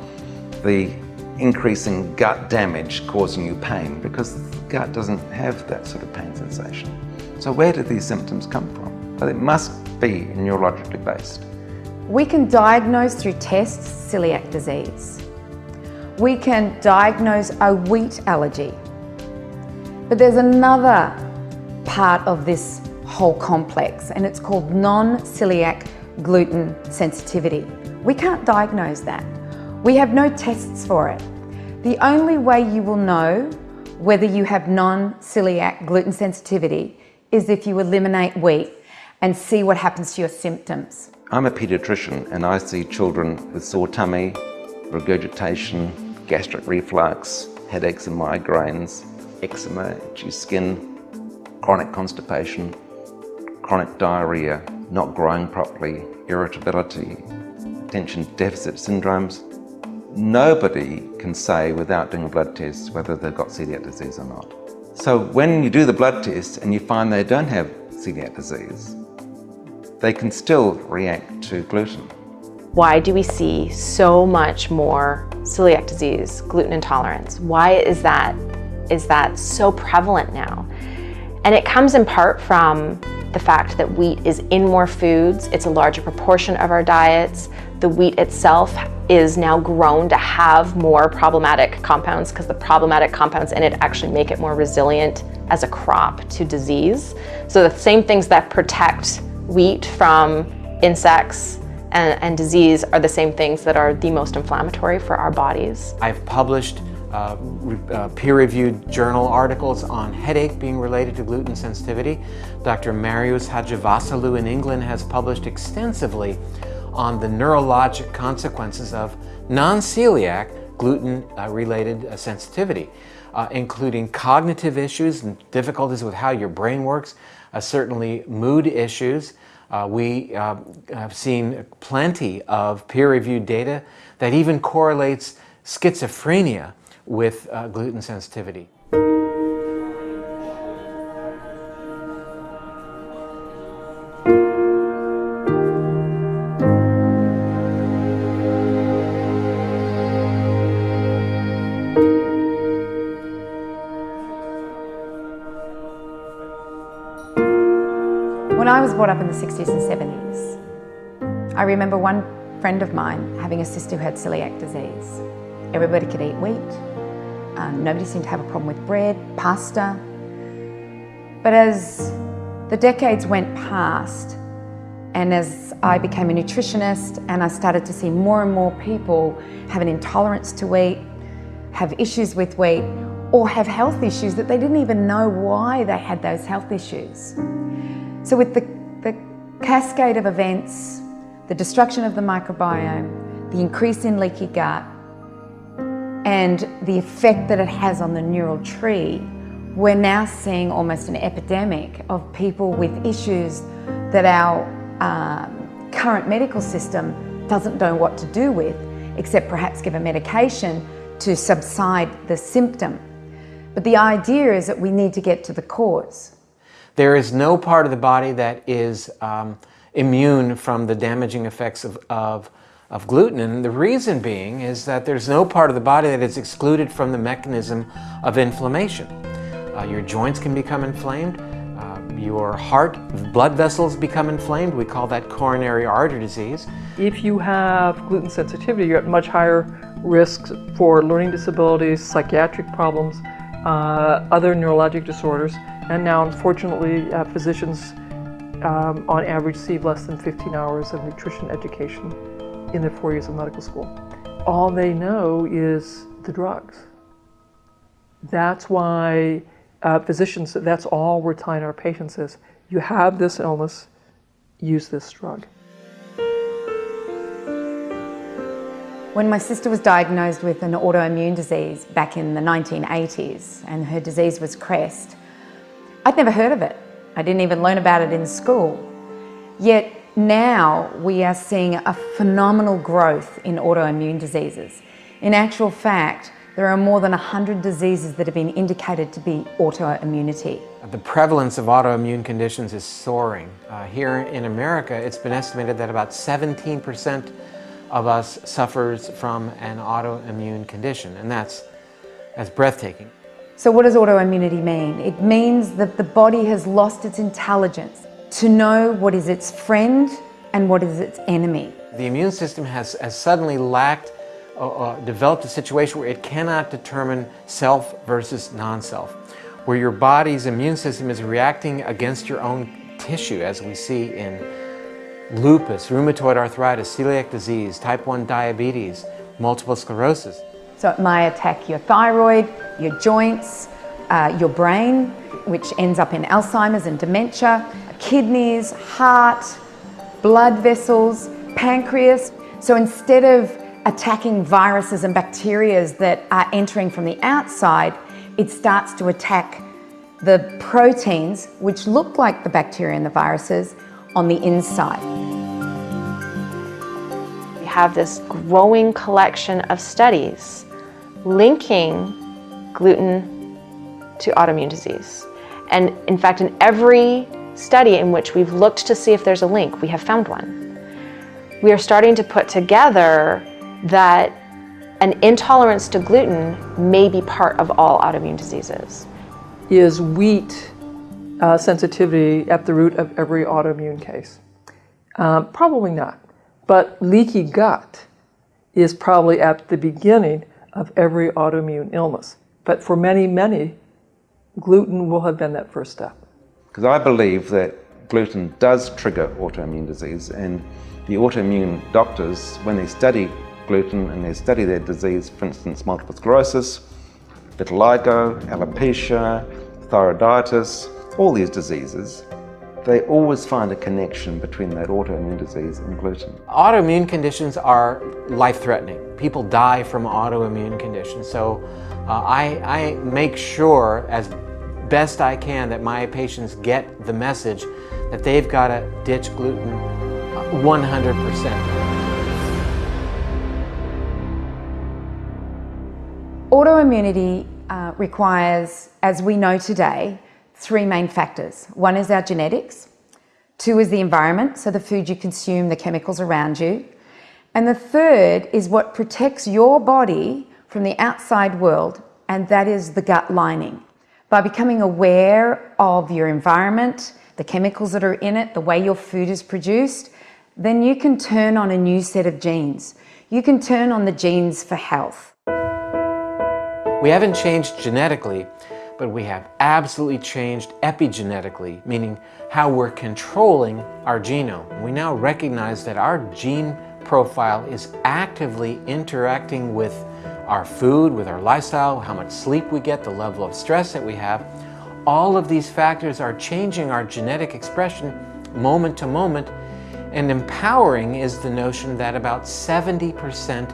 the increasing gut damage causing you pain, because the gut doesn't have that sort of pain sensation. So where do these symptoms come from? Well, it must be neurologically based. We can diagnose through tests celiac disease. We can diagnose a wheat allergy. But there's another part of this whole complex, and it's called non-celiac gluten sensitivity. We can't diagnose that. We have no tests for it. The only way you will know whether you have non-celiac gluten sensitivity is if you eliminate wheat and see what happens to your symptoms. I'm a pediatrician, and I see children with sore tummy, regurgitation, gastric reflux, headaches and migraines, eczema, itchy skin, chronic constipation, chronic diarrhea, not growing properly, irritability, attention deficit syndromes. Nobody can say without doing a blood test whether they've got celiac disease or not. So when you do the blood test and you find they don't have celiac disease, they can still react to gluten. Why do we see so much more celiac disease, gluten intolerance? Why is that so prevalent now? And it comes in part from the fact that wheat is in more foods. It's a larger proportion of our diets. The wheat itself is now grown to have more problematic compounds, because the problematic compounds in it actually make it more resilient as a crop to disease. So the same things that protect wheat from insects and disease are the same things that are the most inflammatory for our bodies. I've published peer-reviewed journal articles on headache being related to gluten sensitivity. Dr. Marius Hadjivassiliou in England has published extensively on the neurologic consequences of non-celiac gluten-related sensitivity, including cognitive issues and difficulties with how your brain works, certainly mood issues. We have seen plenty of peer-reviewed data that even correlates schizophrenia with gluten sensitivity. When I was brought up in the 60s and 70s, I remember one friend of mine having a sister who had celiac disease. Everybody could eat wheat. Nobody seemed to have a problem with bread, pasta. But as the decades went past, and as I became a nutritionist and I started to see more and more people have an intolerance to wheat, have issues with wheat, or have health issues that they didn't even know why they had those health issues. So with the cascade of events, the destruction of the microbiome, the increase in leaky gut, and the effect that it has on the neural tree, we're now seeing almost an epidemic of people with issues that our current medical system doesn't know what to do with, except perhaps give a medication to subside the symptom. But the idea is that we need to get to the cause. There is no part of the body that is immune from the damaging effects of gluten, and the reason being is that there's no part of the body that is excluded from the mechanism of inflammation. Your joints can become inflamed, your heart, blood vessels become inflamed. We call that coronary artery disease. If you have gluten sensitivity, you're at much higher risk for learning disabilities, psychiatric problems, other neurologic disorders, and now unfortunately physicians on average receive less than 15 hours of nutrition education in their 4 years of medical school. All they know is the drugs. That's why physicians, that's all we're telling our patients is, you have this illness, use this drug. When my sister was diagnosed with an autoimmune disease back in the 1980s, and her disease was CREST, I'd never heard of it. I didn't even learn about it in school. Yet now we are seeing a phenomenal growth in autoimmune diseases. In actual fact, there are more than 100 diseases that have been indicated to be autoimmunity. The prevalence of autoimmune conditions is soaring. Here in America, it's been estimated that about 17% of us suffers from an autoimmune condition, and that's breathtaking. So what does autoimmunity mean? It means that the body has lost its intelligence to know what is its friend and what is its enemy. The immune system has suddenly developed a situation where it cannot determine self versus non-self, where your body's immune system is reacting against your own tissue, as we see in lupus, rheumatoid arthritis, celiac disease, type 1 diabetes, multiple sclerosis. So it may attack your thyroid, your joints, your brain, which ends up in Alzheimer's and dementia, kidneys, heart, blood vessels, pancreas. So instead of attacking viruses and bacteria that are entering from the outside, it starts to attack the proteins, which look like the bacteria and the viruses, on the inside. We have this growing collection of studies linking gluten to autoimmune disease. And in fact, in every study in which we've looked to see if there's a link, we have found one. We are starting to put together that an intolerance to gluten may be part of all autoimmune diseases. Is wheat sensitivity at the root of every autoimmune case? Probably not. But leaky gut is probably at the beginning of every autoimmune illness. But for many, many, gluten will have been that first step. Because I believe that gluten does trigger autoimmune disease, and the autoimmune doctors, when they study gluten and they study their disease, for instance, multiple sclerosis, vitiligo, alopecia, thyroiditis, all these diseases, they always find a connection between that autoimmune disease and gluten. Autoimmune conditions are life-threatening. People die from autoimmune conditions. So I make sure as best I can that my patients get the message that they've got to ditch gluten 100%. Autoimmunity requires, as we know today, 3 main factors. 1 is our genetics, 2 is the environment, so the food you consume, the chemicals around you, and the 3rd is what protects your body from the outside world, and that is the gut lining. By becoming aware of your environment, the chemicals that are in it, the way your food is produced, then you can turn on a new set of genes. You can turn on the genes for health. We haven't changed genetically, but we have absolutely changed epigenetically, meaning how we're controlling our genome. We now recognize that our gene profile is actively interacting with our food, with our lifestyle, how much sleep we get, the level of stress that we have. All of these factors are changing our genetic expression moment to moment, and empowering is the notion that about 70%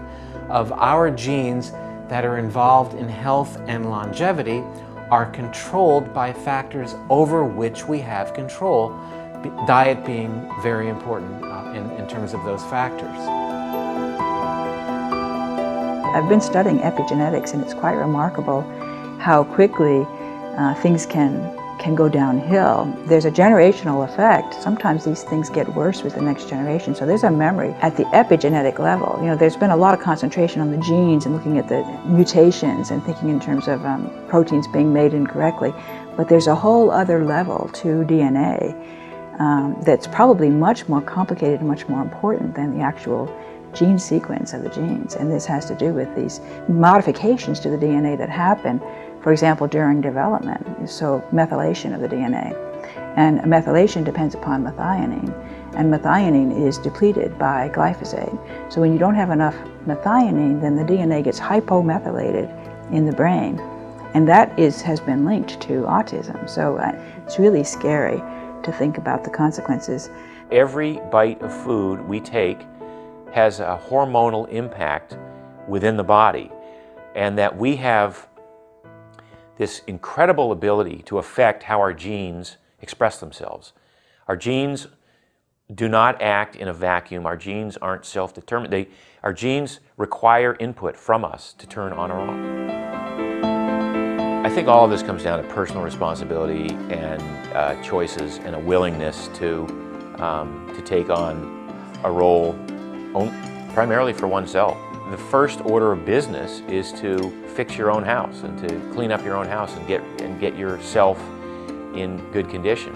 of our genes that are involved in health and longevity are controlled by factors over which we have control, diet being very important in terms of those factors. I've been studying epigenetics, and it's quite remarkable how quickly things can go downhill. There's a generational effect. Sometimes these things get worse with the next generation. So there's a memory at the epigenetic level. You know, there's been a lot of concentration on the genes and looking at the mutations and thinking in terms of proteins being made incorrectly. But there's a whole other level to DNA that's probably much more complicated and much more important than the actual gene sequence of the genes. And this has to do with these modifications to the DNA that happen, for example, during development, so methylation of the DNA. And methylation depends upon methionine, and methionine is depleted by glyphosate. So when you don't have enough methionine, then the DNA gets hypomethylated in the brain, and that has been linked to autism. So it's really scary to think about the consequences. Every bite of food we take has a hormonal impact within the body, and that we have this incredible ability to affect how our genes express themselves. Our genes do not act in a vacuum. Our genes aren't self-determined. Our genes require input from us to turn on or off. I think all of this comes down to personal responsibility and choices and a willingness to take on a role primarily for oneself. The first order of business is to fix your own house and to clean up your own house and get yourself in good condition.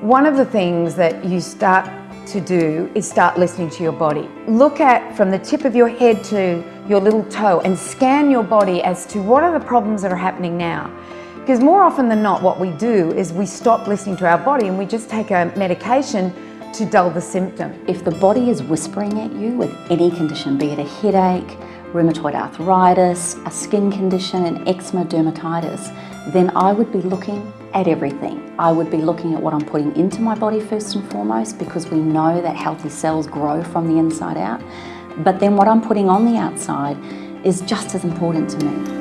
One of the things that you start to do is start listening to your body. Look at from the tip of your head to your little toe and scan your body as to what are the problems that are happening now. Because more often than not, what we do is we stop listening to our body and we just take a medication to dull the symptom. If the body is whispering at you with any condition, be it a headache, rheumatoid arthritis, a skin condition, an eczema, dermatitis, then I would be looking at everything. I would be looking at what I'm putting into my body first and foremost, because we know that healthy cells grow from the inside out. But then what I'm putting on the outside is just as important to me.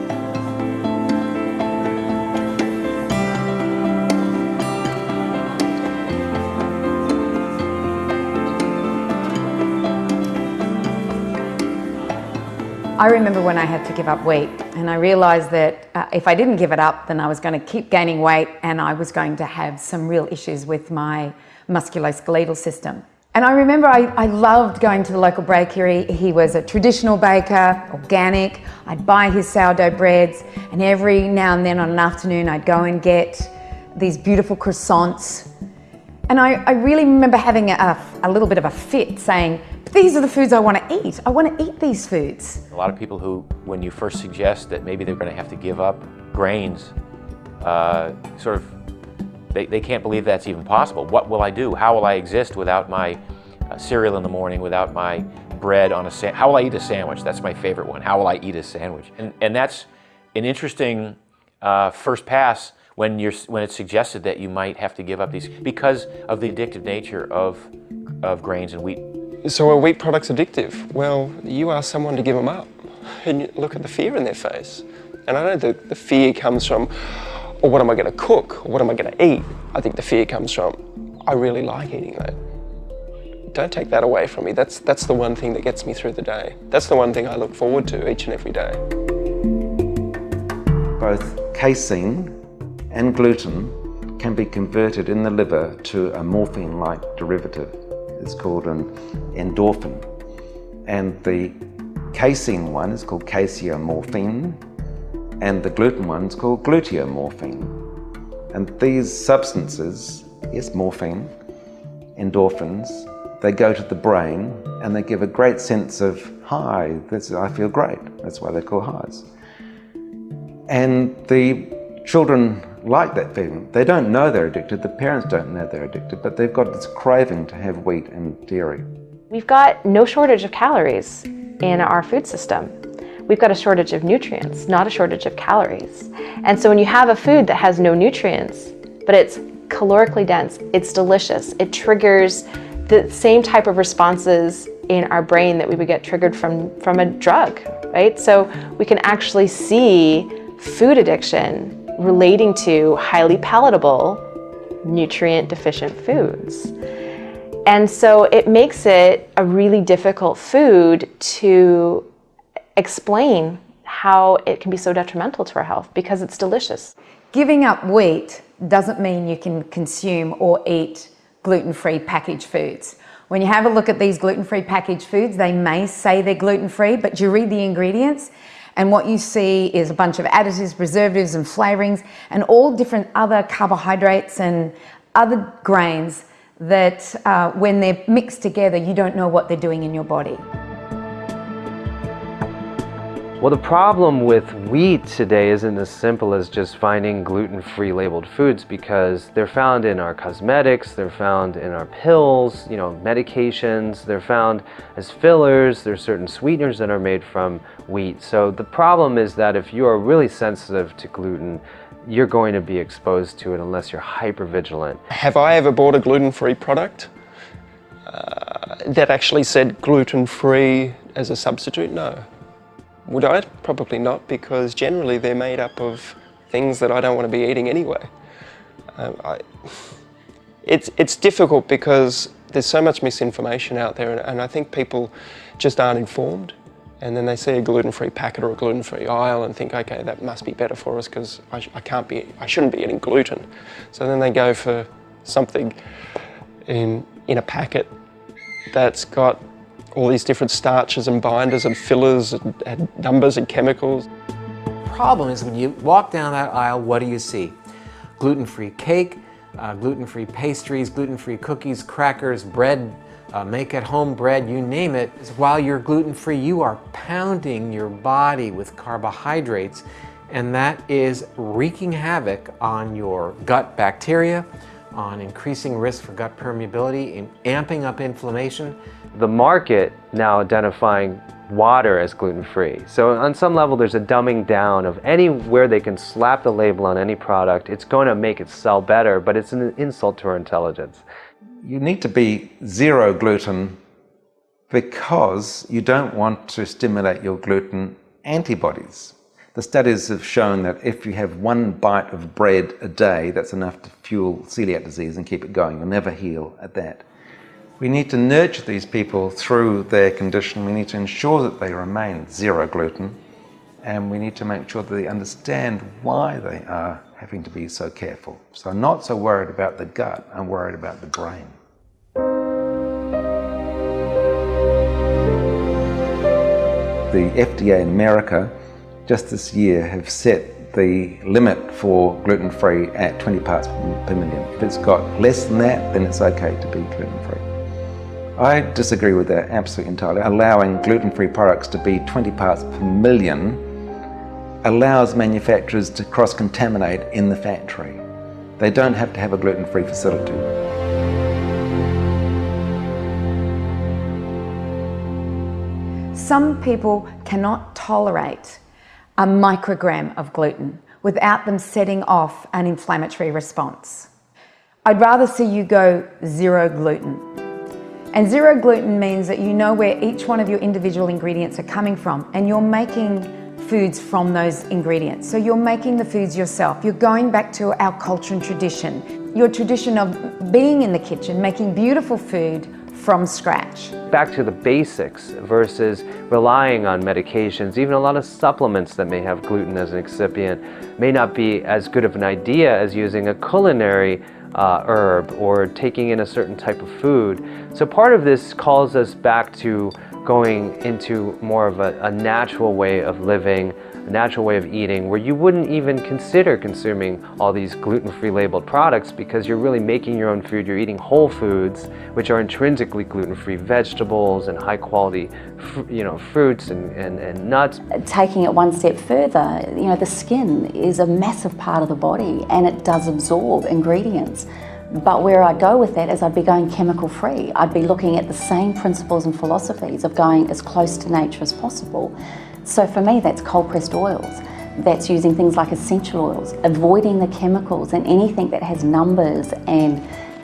I remember when I had to give up wheat, and I realised that if I didn't give it up, then I was going to keep gaining weight and I was going to have some real issues with my musculoskeletal system. And I remember I loved going to the local bakery. He was a traditional baker, organic. I'd buy his sourdough breads, and every now and then on an afternoon I'd go and get these beautiful croissants. And I really remember having a little bit of a fit saying, these are the foods I want to eat. I want to eat these foods. A lot of people who, when you first suggest that maybe they're going to have to give up grains, they can't believe that's even possible. What will I do? How will I exist without my cereal in the morning, without my bread on a sandwich? How will I eat a sandwich? That's my favorite one. How will I eat a sandwich? And that's an interesting first pass when it's suggested that you might have to give up these because of the addictive nature of grains and wheat. So are wheat products addictive? Well, you ask someone to give them up and you look at the fear in their face. And I don't think the fear comes from, or what am I going to cook, or what am I going to eat? I think the fear comes from, I really like eating that. Don't take that away from me. That's the one thing that gets me through the day. That's the one thing I look forward to each and every day. Both casein and gluten can be converted in the liver to a morphine-like derivative. It's called an endorphin. And the casein one is called caseomorphine, and the gluten one is called gluteomorphine. And these substances, yes, morphine, endorphins, they go to the brain and they give a great sense of, hi, I feel great. That's why they're called highs. And the children like that feeling. They don't know they're addicted, the parents don't know they're addicted, but they've got this craving to have wheat and dairy. We've got no shortage of calories in our food system. We've got a shortage of nutrients, not a shortage of calories. And so when you have a food that has no nutrients, but it's calorically dense, it's delicious, it triggers the same type of responses in our brain that we would get triggered from a drug, right? So we can actually see food addiction relating to highly palatable, nutrient-deficient foods. And so it makes it a really difficult food to explain how it can be so detrimental to our health because it's delicious. Giving up wheat doesn't mean you can consume or eat gluten-free packaged foods. When you have a look at these gluten-free packaged foods, they may say they're gluten-free, but you read the ingredients and what you see is a bunch of additives, preservatives and flavorings and all different other carbohydrates and other grains that when they're mixed together, you don't know what they're doing in your body. Well, the problem with wheat today isn't as simple as just finding gluten-free labeled foods, because they're found in our cosmetics, they're found in our pills, medications, they're found as fillers, there's certain sweeteners that are made from wheat. So the problem is that if you are really sensitive to gluten, you're going to be exposed to it unless you're hyper-vigilant. Have I ever bought a gluten-free product that actually said gluten-free as a substitute? No. Would I? Probably not, because generally they're made up of things that I don't want to be eating anyway. It's difficult because there's so much misinformation out there, and I think people just aren't informed, and then they see a gluten-free packet or a gluten-free aisle and think, okay, that must be better for us because I shouldn't be eating gluten. So then they go for something in a packet that's got all these different starches and binders and fillers and numbers and chemicals. The problem is when you walk down that aisle, what do you see? Gluten-free cake, gluten-free pastries, gluten-free cookies, crackers, bread, make-at-home bread, you name it. While you're gluten-free, you are pounding your body with carbohydrates, and that is wreaking havoc on your gut bacteria, on increasing risk for gut permeability, and amping up inflammation. The market now identifying water as gluten-free. So on some level there's a dumbing down of anywhere they can slap the label on any product, it's going to make it sell better, but it's an insult to our intelligence. You need to be zero gluten because you don't want to stimulate your gluten antibodies. The studies have shown that if you have one bite of bread a day, that's enough to fuel celiac disease and keep it going. You'll never heal at that. We need to nurture these people through their condition. We need to ensure that they remain zero gluten, and we need to make sure that they understand why they are having to be so careful. So I'm not so worried about the gut, I'm worried about the brain. The FDA in America just this year have set the limit for gluten-free at 20 parts per million. If it's got less than that, then it's okay to be gluten-free. I disagree with that absolutely entirely. Allowing gluten-free products to be 20 parts per million allows manufacturers to cross-contaminate in the factory. They don't have to have a gluten-free facility. Some people cannot tolerate a microgram of gluten, without them setting off an inflammatory response. I'd rather see you go zero gluten. And zero gluten means that you know where each one of your individual ingredients are coming from, and you're making foods from those ingredients. So you're making the foods yourself. You're going back to our culture and tradition, your tradition of being in the kitchen, making beautiful food from scratch. Back to the basics versus relying on medications. Even a lot of supplements that may have gluten as an excipient may not be as good of an idea as using a culinary herb or taking in a certain type of food. So part of this calls us back to going into more of a natural way of living, a natural way of eating, where you wouldn't even consider consuming all these gluten-free labeled products because you're really making your own food. You're eating whole foods, which are intrinsically gluten-free, vegetables and high-quality, fruits and nuts. Taking it one step further, the skin is a massive part of the body and it does absorb ingredients. But where I'd go with that is I'd be going chemical free. I'd be looking at the same principles and philosophies of going as close to nature as possible. So for me, that's cold pressed oils. That's using things like essential oils, avoiding the chemicals and anything that has numbers and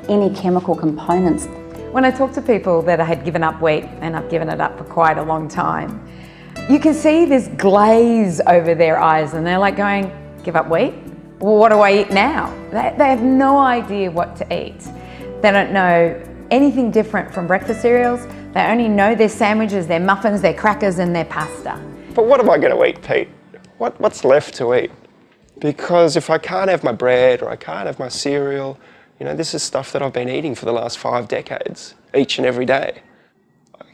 any chemical components. When I talk to people that I had given up wheat, and I've given it up for quite a long time, you can see this glaze over their eyes and they're like going, give up wheat? Well, what do I eat now? They have no idea what to eat. They don't know anything different from breakfast cereals. They only know their sandwiches, their muffins, their crackers and their pasta. But what am I going to eat, Pete? What's left to eat? Because if I can't have my bread or I can't have my cereal, this is stuff that I've been eating for the last 5 decades, each and every day.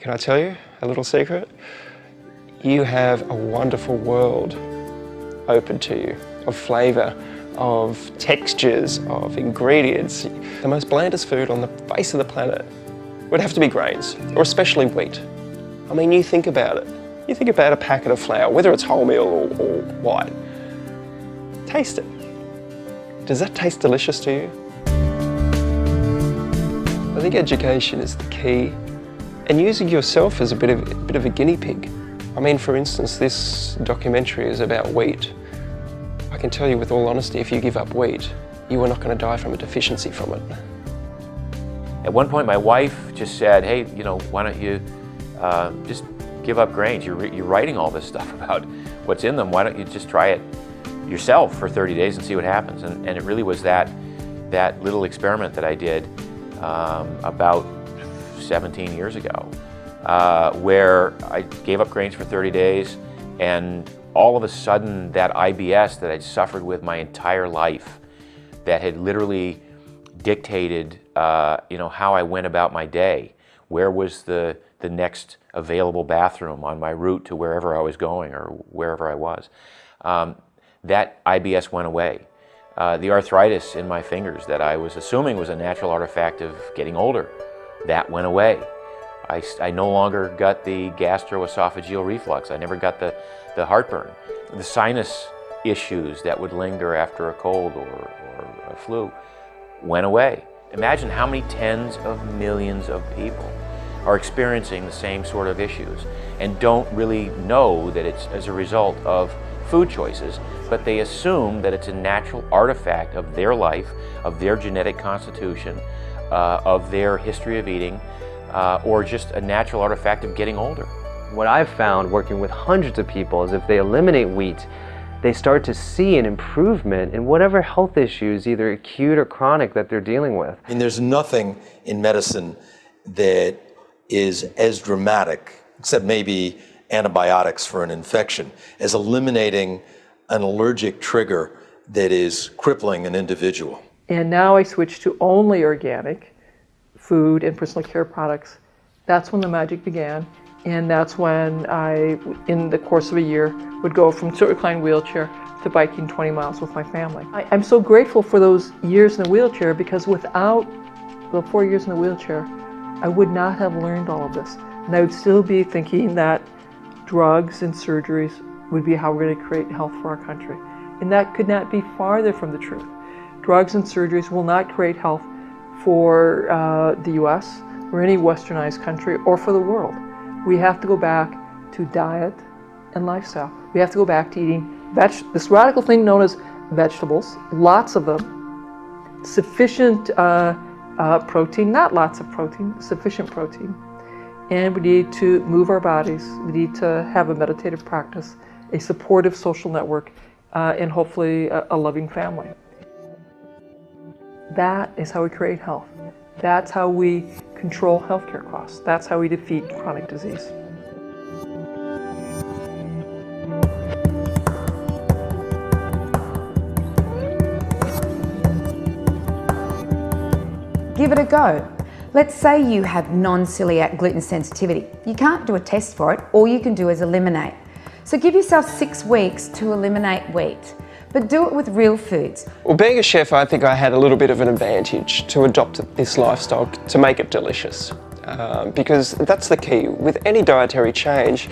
Can I tell you a little secret? You have a wonderful world open to you of flavour, of textures, of ingredients. The most blandest food on the face of the planet would have to be grains, or especially wheat. I mean, you think about it. You think about a packet of flour, whether it's wholemeal or white. Taste it. Does that taste delicious to you? I think education is the key, and using yourself as a bit of a guinea pig. I mean, for instance, this documentary is about wheat. I can tell you with all honesty, if you give up wheat, you are not going to die from a deficiency from it. At one point, my wife just said, hey, why don't you just give up grains? You're writing all this stuff about what's in them. Why don't you just try it yourself for 30 days and see what happens? And it really was that little experiment that I did about 17 years ago, where I gave up grains for 30 days, and all of a sudden that IBS that I'd suffered with my entire life, that had literally dictated how I went about my day, where was the next available bathroom on my route to wherever I was going or wherever I was, that IBS went away. The arthritis in my fingers that I was assuming was a natural artifact of getting older, that went away. I no longer got the gastroesophageal reflux. I never got the heartburn. The sinus issues that would linger after a cold or a flu went away. Imagine how many tens of millions of people are experiencing the same sort of issues and don't really know that it's as a result of food choices, but they assume that it's a natural artifact of their life, of their genetic constitution, of their history of eating, or just a natural artifact of getting older. What I've found working with hundreds of people is if they eliminate wheat, they start to see an improvement in whatever health issues, either acute or chronic, that they're dealing with. I mean, there's nothing in medicine that is as dramatic, except maybe antibiotics for an infection, as eliminating an allergic trigger that is crippling an individual. And now I switched to only organic food and personal care products. That's when the magic began. And that's when I, in the course of a year, would go from reclined wheelchair to biking 20 miles with my family. I'm so grateful for those years in the wheelchair, because without the 4 years in the wheelchair, I would not have learned all of this. And I would still be thinking that drugs and surgeries would be how we're going to create health for our country. And that could not be farther from the truth. Drugs and surgeries will not create health for the US or any westernized country or for the world. We have to go back to diet and lifestyle. We have to go back to eating this radical thing known as vegetables, lots of them, sufficient protein, not lots of protein, sufficient protein. And we need to move our bodies. We need to have a meditative practice, a supportive social network, and hopefully a loving family. That is how we create health. That's how we control healthcare costs. That's how we defeat chronic disease. Give it a go. Let's say you have non-celiac gluten sensitivity. You can't do a test for it. All you can do is eliminate. So give yourself 6 weeks to eliminate wheat, but do it with real foods. Well, being a chef, I think I had a little bit of an advantage to adopt this lifestyle to make it delicious. Because that's the key. With any dietary change,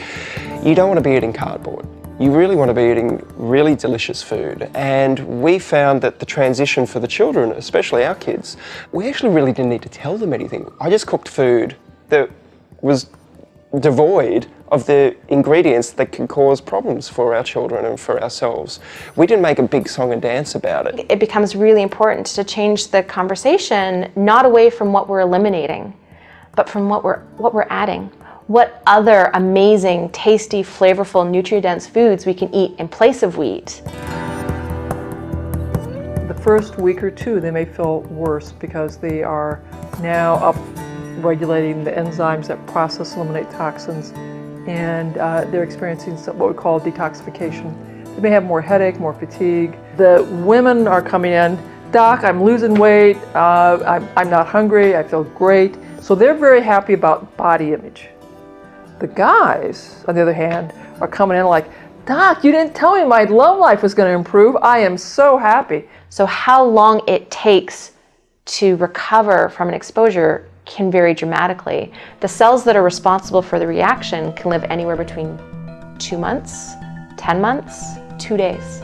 you don't want to be eating cardboard. You really want to be eating really delicious food. And we found that the transition for the children, especially our kids, we actually really didn't need to tell them anything. I just cooked food that was devoid of the ingredients that can cause problems for our children and for ourselves. We didn't make a big song and dance about it. It becomes really important to change the conversation, not away from what we're eliminating, but from what we're adding. What other amazing, tasty, flavorful, nutrient-dense foods we can eat in place of wheat. The first week or two, they may feel worse because they are now up-regulating the enzymes that process, eliminate toxins, and they're experiencing what we call detoxification. They may have more headache, more fatigue. The women are coming in, "Doc, I'm losing weight, I'm not hungry, I feel great." So they're very happy about body image. The guys, on the other hand, are coming in like, "Doc, you didn't tell me my love life was going to improve. I am so happy." So how long it takes to recover from an exposure can vary dramatically. The cells that are responsible for the reaction can live anywhere between 2 months, 10 months, 2 days.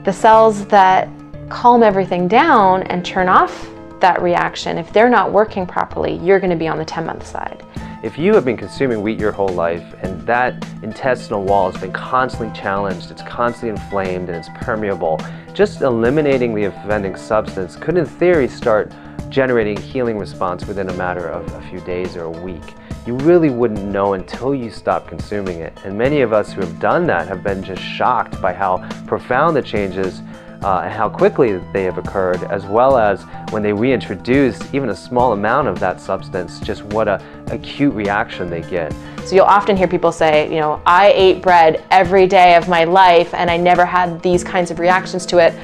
The cells that calm everything down and turn off that reaction, if they're not working properly, you're going to be on the 10-month side. If you have been consuming wheat your whole life and that intestinal wall has been constantly challenged, it's constantly inflamed and it's permeable, just eliminating the offending substance could in theory start generating a healing response within a matter of a few days or a week. You really wouldn't know until you stop consuming it. And many of us who have done that have been just shocked by how profound the changes and how quickly they have occurred, as well as when they reintroduce even a small amount of that substance, just what an acute reaction they get. So you'll often hear people say, you know, "I ate bread every day of my life and I never had these kinds of reactions to it."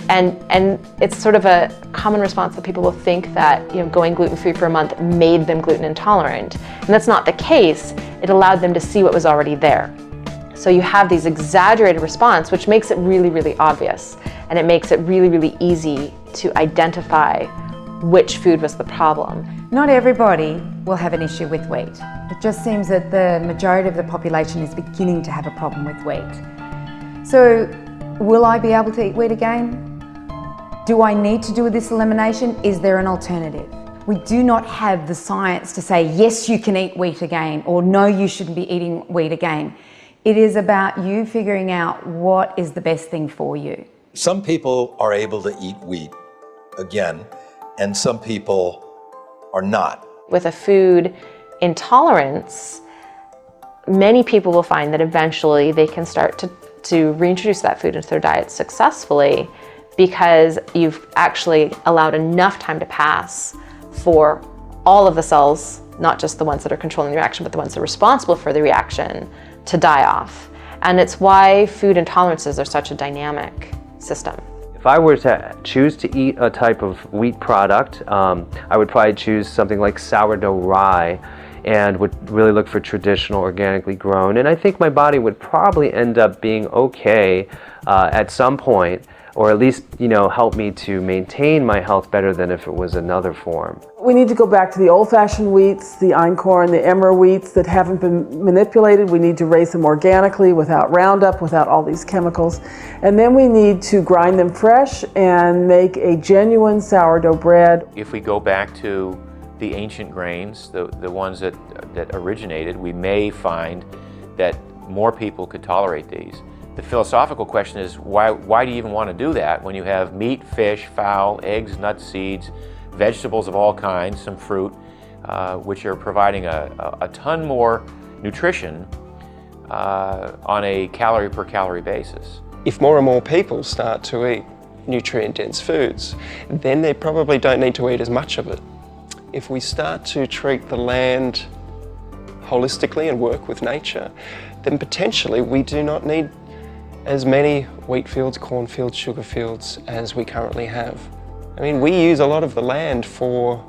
And it's sort of a common response that people will think that, you know, going gluten-free for a month made them gluten intolerant. And that's not the case. It allowed them to see what was already there. So you have these exaggerated response, which makes it really, really obvious. And it makes it really, really easy to identify which food was the problem. Not everybody will have an issue with wheat. It just seems that the majority of the population is beginning to have a problem with wheat. So will I be able to eat wheat again? Do I need to do this elimination? Is there an alternative? We do not have the science to say, yes, you can eat wheat again, or no, you shouldn't be eating wheat again. It is about you figuring out what is the best thing for you. Some people are able to eat wheat again, and some people are not. With a food intolerance, many people will find that eventually they can start to reintroduce that food into their diet successfully, because you've actually allowed enough time to pass for all of the cells, not just the ones that are controlling the reaction, but the ones that are responsible for the reaction, to die off. And it's why food intolerances are such a dynamic system. If I were to choose to eat a type of wheat product, I would probably choose something like sourdough rye and would really look for traditional, organically grown. And I think my body would probably end up being okay at some point, or at least, you know, help me to maintain my health better than if it was another form. We need to go back to the old-fashioned wheats, the einkorn, the emmer wheats that haven't been manipulated. We need to raise them organically without Roundup, without all these chemicals. And then we need to grind them fresh and make a genuine sourdough bread. If we go back to the ancient grains, the ones that originated, we may find that more people could tolerate these. The philosophical question is, why do you even want to do that when you have meat, fish, fowl, eggs, nuts, seeds, vegetables of all kinds, some fruit, which are providing a ton more nutrition on a calorie per calorie basis. If more and more people start to eat nutrient-dense foods, then they probably don't need to eat as much of it. If we start to treat the land holistically and work with nature, then potentially we do not need as many wheat fields, corn fields, sugar fields as we currently have. I mean, we use a lot of the land for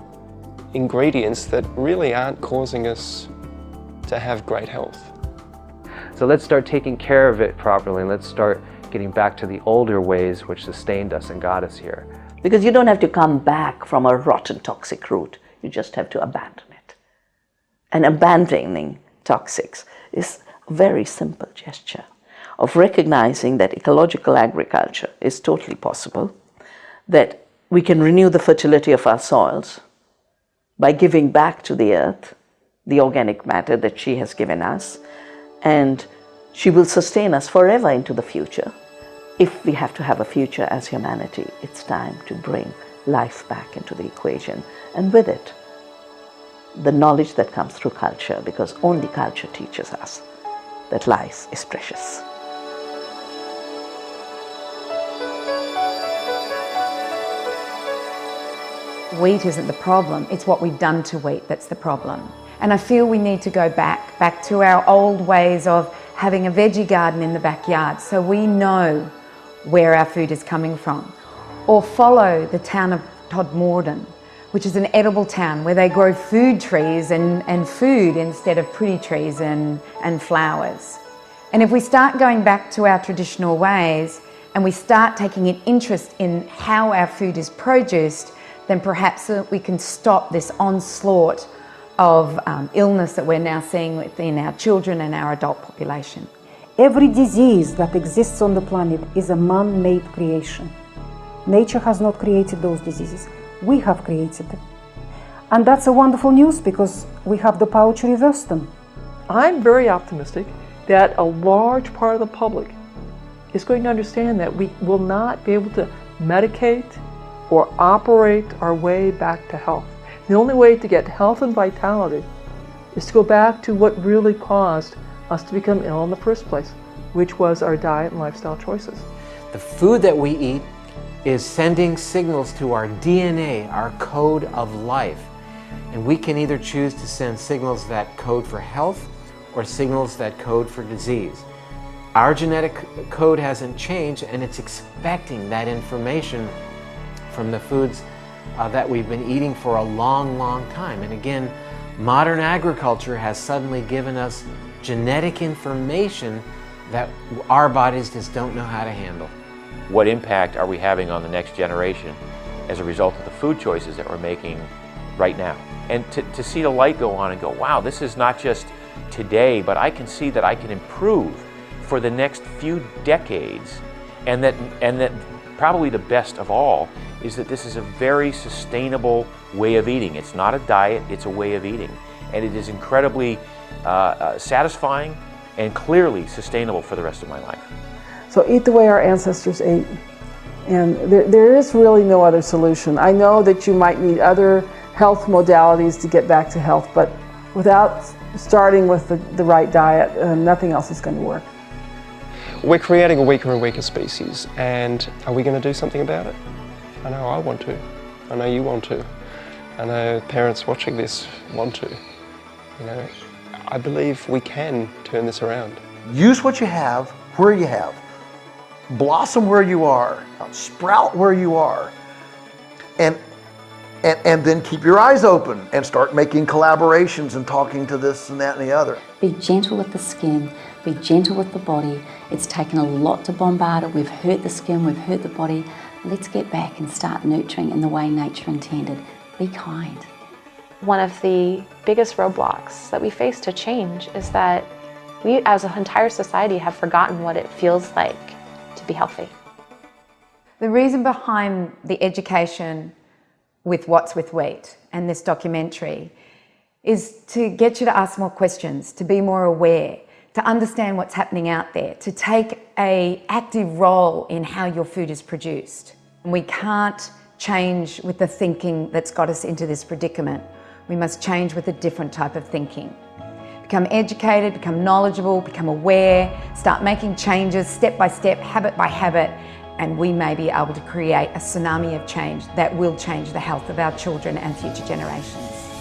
ingredients that really aren't causing us to have great health. So let's start taking care of it properly, and let's start getting back to the older ways which sustained us and got us here. Because you don't have to come back from a rotten toxic route, you just have to abandon it. And abandoning toxics is a very simple gesture of recognizing that ecological agriculture is totally possible, that we can renew the fertility of our soils by giving back to the earth the organic matter that she has given us, and she will sustain us forever into the future. If we have to have a future as humanity, it's time to bring life back into the equation, and with it, the knowledge that comes through culture, because only culture teaches us that life is precious. Wheat isn't the problem, it's what we've done to wheat that's the problem. And I feel we need to go back to our old ways of having a veggie garden in the backyard so we know where our food is coming from. Or follow the town of Todmorden, which is an edible town where they grow food trees and food instead of pretty trees and flowers. And if we start going back to our traditional ways and we start taking an interest in how our food is produced, then perhaps we can stop this onslaught of illness that we're now seeing within our children and our adult population. Every disease that exists on the planet is a man-made creation. Nature has not created those diseases. We have created them. And that's a wonderful news because we have the power to reverse them. I'm very optimistic that a large part of the public is going to understand that we will not be able to medicate or operate our way back to health. The only way to get health and vitality is to go back to what really caused us to become ill in the first place, which was our diet and lifestyle choices. The food that we eat is sending signals to our DNA, our code of life. And we can either choose to send signals that code for health or signals that code for disease. Our genetic code hasn't changed, and it's expecting that information from the foods that we've been eating for a long, long time. And again, modern agriculture has suddenly given us genetic information that our bodies just don't know how to handle. What impact are we having on the next generation as a result of the food choices that we're making right now? And to see the light go on and go, wow, this is not just today, but I can see that I can improve for the next few decades, and that probably the best of all is that this is a very sustainable way of eating. It's not a diet, it's a way of eating. And it is incredibly satisfying and clearly sustainable for the rest of my life. So eat the way our ancestors ate. And there is really no other solution. I know that you might need other health modalities to get back to health, but without starting with the right diet, nothing else is going to work. We're creating a weaker and weaker species, and are we going to do something about it? I know I want to. I know you want to. I know parents watching this want to. You know, I believe we can turn this around. Use what you have where you have. Blossom where you are. Sprout where you are. And then keep your eyes open and start making collaborations and talking to this and that and the other. Be gentle with the skin, be gentle with the body. It's taken a lot to bombard it. We've hurt the skin, we've hurt the body. Let's get back and start nurturing in the way nature intended. Be kind. One of the biggest roadblocks that we face to change is that we as an entire society have forgotten what it feels like to be healthy. The reason behind the education with What's with Wheat and this documentary is to get you to ask more questions, to be more aware, to understand what's happening out there, to take an active role in how your food is produced. And we can't change with the thinking that's got us into this predicament. We must change with a different type of thinking. Become educated, become knowledgeable, become aware, start making changes step by step, habit by habit, and we may be able to create a tsunami of change that will change the health of our children and future generations.